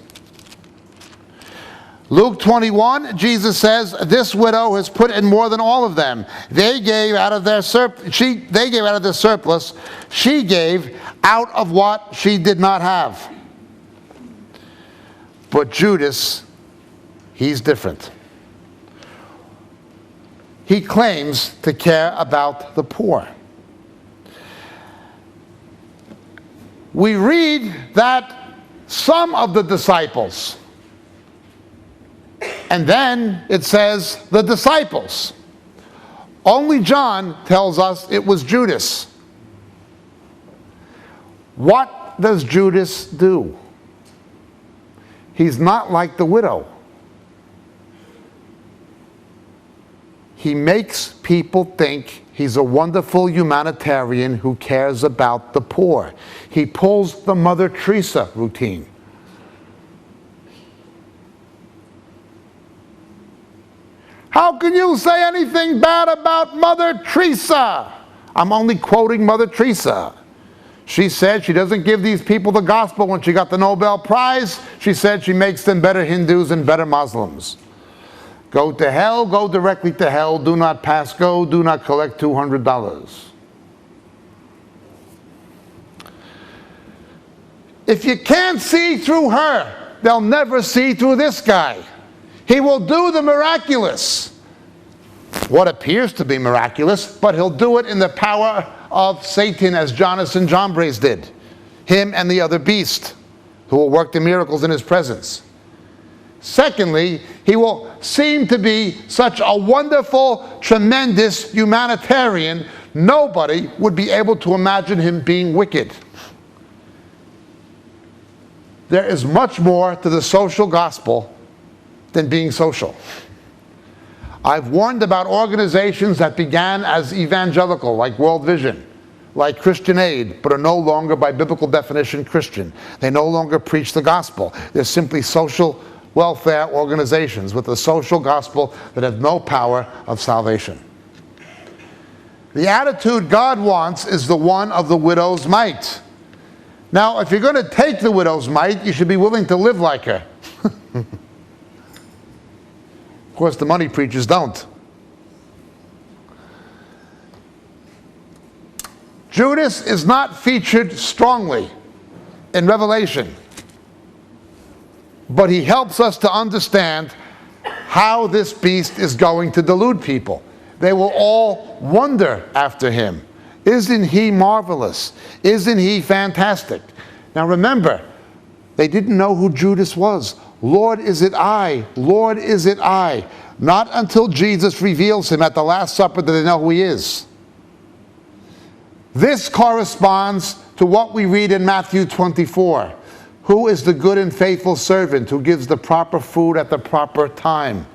Luke 21, Jesus says, this widow has put in more than all of them. They gave out of their surplus. She gave out of what she did not have. But Judas, he's different. He claims to care about the poor. We read that some of the disciples, and then it says the disciples. Only John tells us it was Judas. What does Judas do? He's not like the widow. He makes people think he's a wonderful humanitarian who cares about the poor. He pulls the Mother Teresa routine. How can you say anything bad about Mother Teresa? I'm only quoting Mother Teresa. She said she doesn't give these people the gospel. When she got the Nobel Prize, she said she makes them better Hindus and better Muslims. Go to hell, go directly to hell. Do not pass go, do not collect $200. If you can't see through her, they'll never see through this guy. He will do the miraculous, what appears to be miraculous, but he'll do it in the power of Satan, as Jannes and Jambres did. Him and the other beast, who will work the miracles in his presence. Secondly, he will seem to be such a wonderful, tremendous humanitarian, nobody would be able to imagine him being wicked. There is much more to the social gospel than being social. I've warned about organizations that began as evangelical, like World Vision, like Christian Aid, but are no longer, by biblical definition, Christian. They no longer preach the gospel. They're simply social welfare organizations with a social gospel that have no power of salvation. The attitude God wants is the one of the widow's mite. Now, if you're going to take the widow's mite, you should be willing to live like her. Of course, the money preachers don't. Judas is not featured strongly in Revelation, but he helps us to understand how this beast is going to delude people. They will all wonder after him. Isn't he marvelous? Isn't he fantastic? Now remember, they didn't know who Judas was. Lord, is it I? Lord, is it I? Not until Jesus reveals him at the Last Supper do they know who he is. This corresponds to what we read in Matthew 24. Who is the good and faithful servant who gives the proper food at the proper time?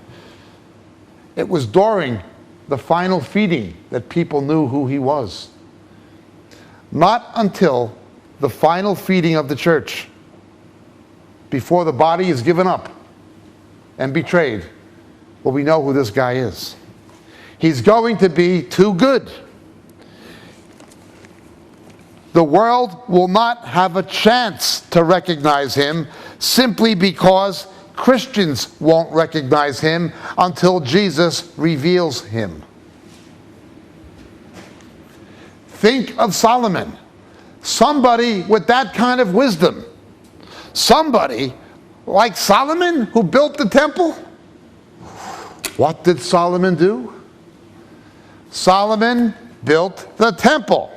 It was during the final feeding that people knew who he was. Not until the final feeding of the church, before the body is given up and betrayed, will we know who this guy is. He's going to be too good. The world will not have a chance to recognize him simply because Christians won't recognize him until Jesus reveals him. Think of Solomon, somebody with that kind of wisdom, somebody like Solomon who built the temple. What did Solomon do? Solomon built the temple.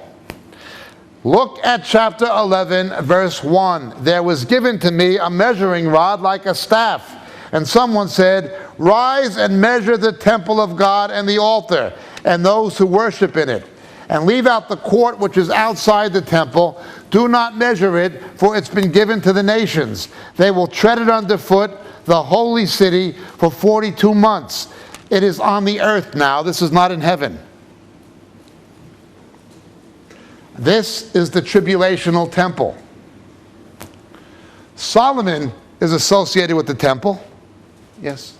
Look at chapter 11, verse 1. There was given to me a measuring rod like a staff. And someone said, rise and measure the temple of God and the altar and those who worship in it. And leave out the court which is outside the temple. Do not measure it, for it's been given to the nations. They will tread it underfoot, the holy city, for 42 months. It is on the earth now. This is not in heaven. This is the tribulational temple. Solomon is associated with the temple. Yes?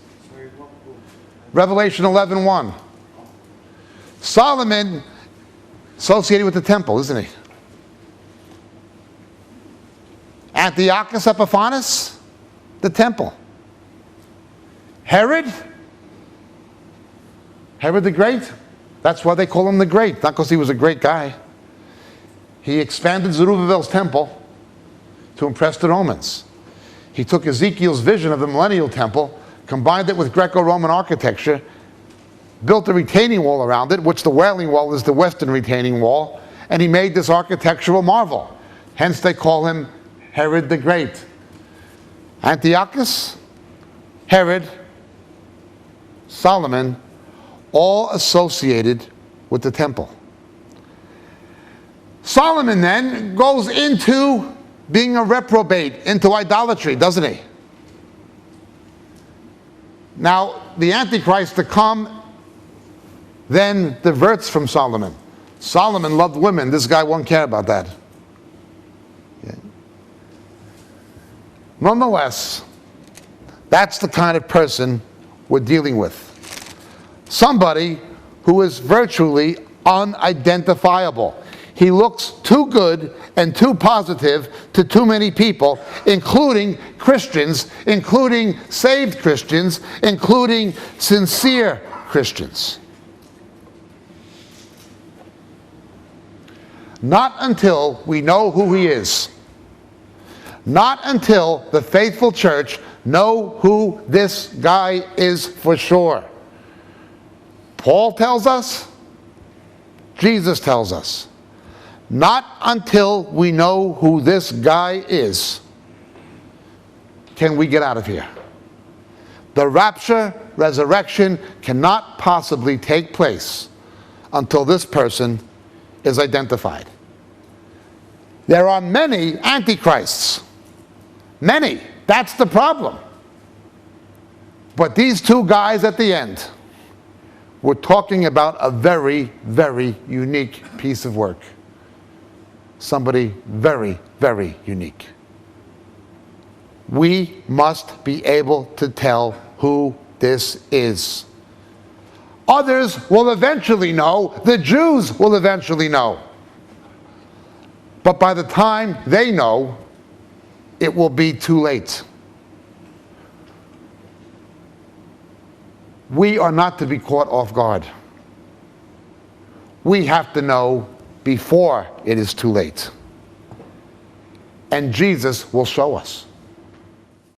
Revelation 11:1. Solomon associated with the temple, isn't he? Antiochus Epiphanes, the temple. Herod the Great, that's why they call him the Great, not because he was a great guy. He expanded Zerubbabel's temple to impress the Romans. He took Ezekiel's vision of the millennial temple, combined it with Greco-Roman architecture, built a retaining wall around it, which the Wailing Wall is the western retaining wall, and he made this architectural marvel. Hence they call him Herod the Great. Antiochus, Herod, Solomon, all associated with the temple. Solomon then goes into being a reprobate, into idolatry, doesn't he? Now, the Antichrist to come then diverts from Solomon. Solomon loved women. This guy won't care about that. Yeah. Nonetheless, that's the kind of person we're dealing with. Somebody who is virtually unidentifiable. He looks too good and too positive to too many people, including Christians, including saved Christians, including sincere Christians. Not until we know who he is. Not until the faithful church know who this guy is for sure. Paul tells us, Jesus tells us. Not until we know who this guy is can we get out of here. The rapture, resurrection cannot possibly take place until this person is identified. There are many antichrists. Many. That's the problem. But these two guys at the end, we're talking about a very, very unique piece of work. Somebody very, very unique. We must be able to tell who this is. Others will eventually know. The Jews will eventually know. But by the time they know, it will be too late. We are not to be caught off guard. We have to know before it is too late. And Jesus will show us.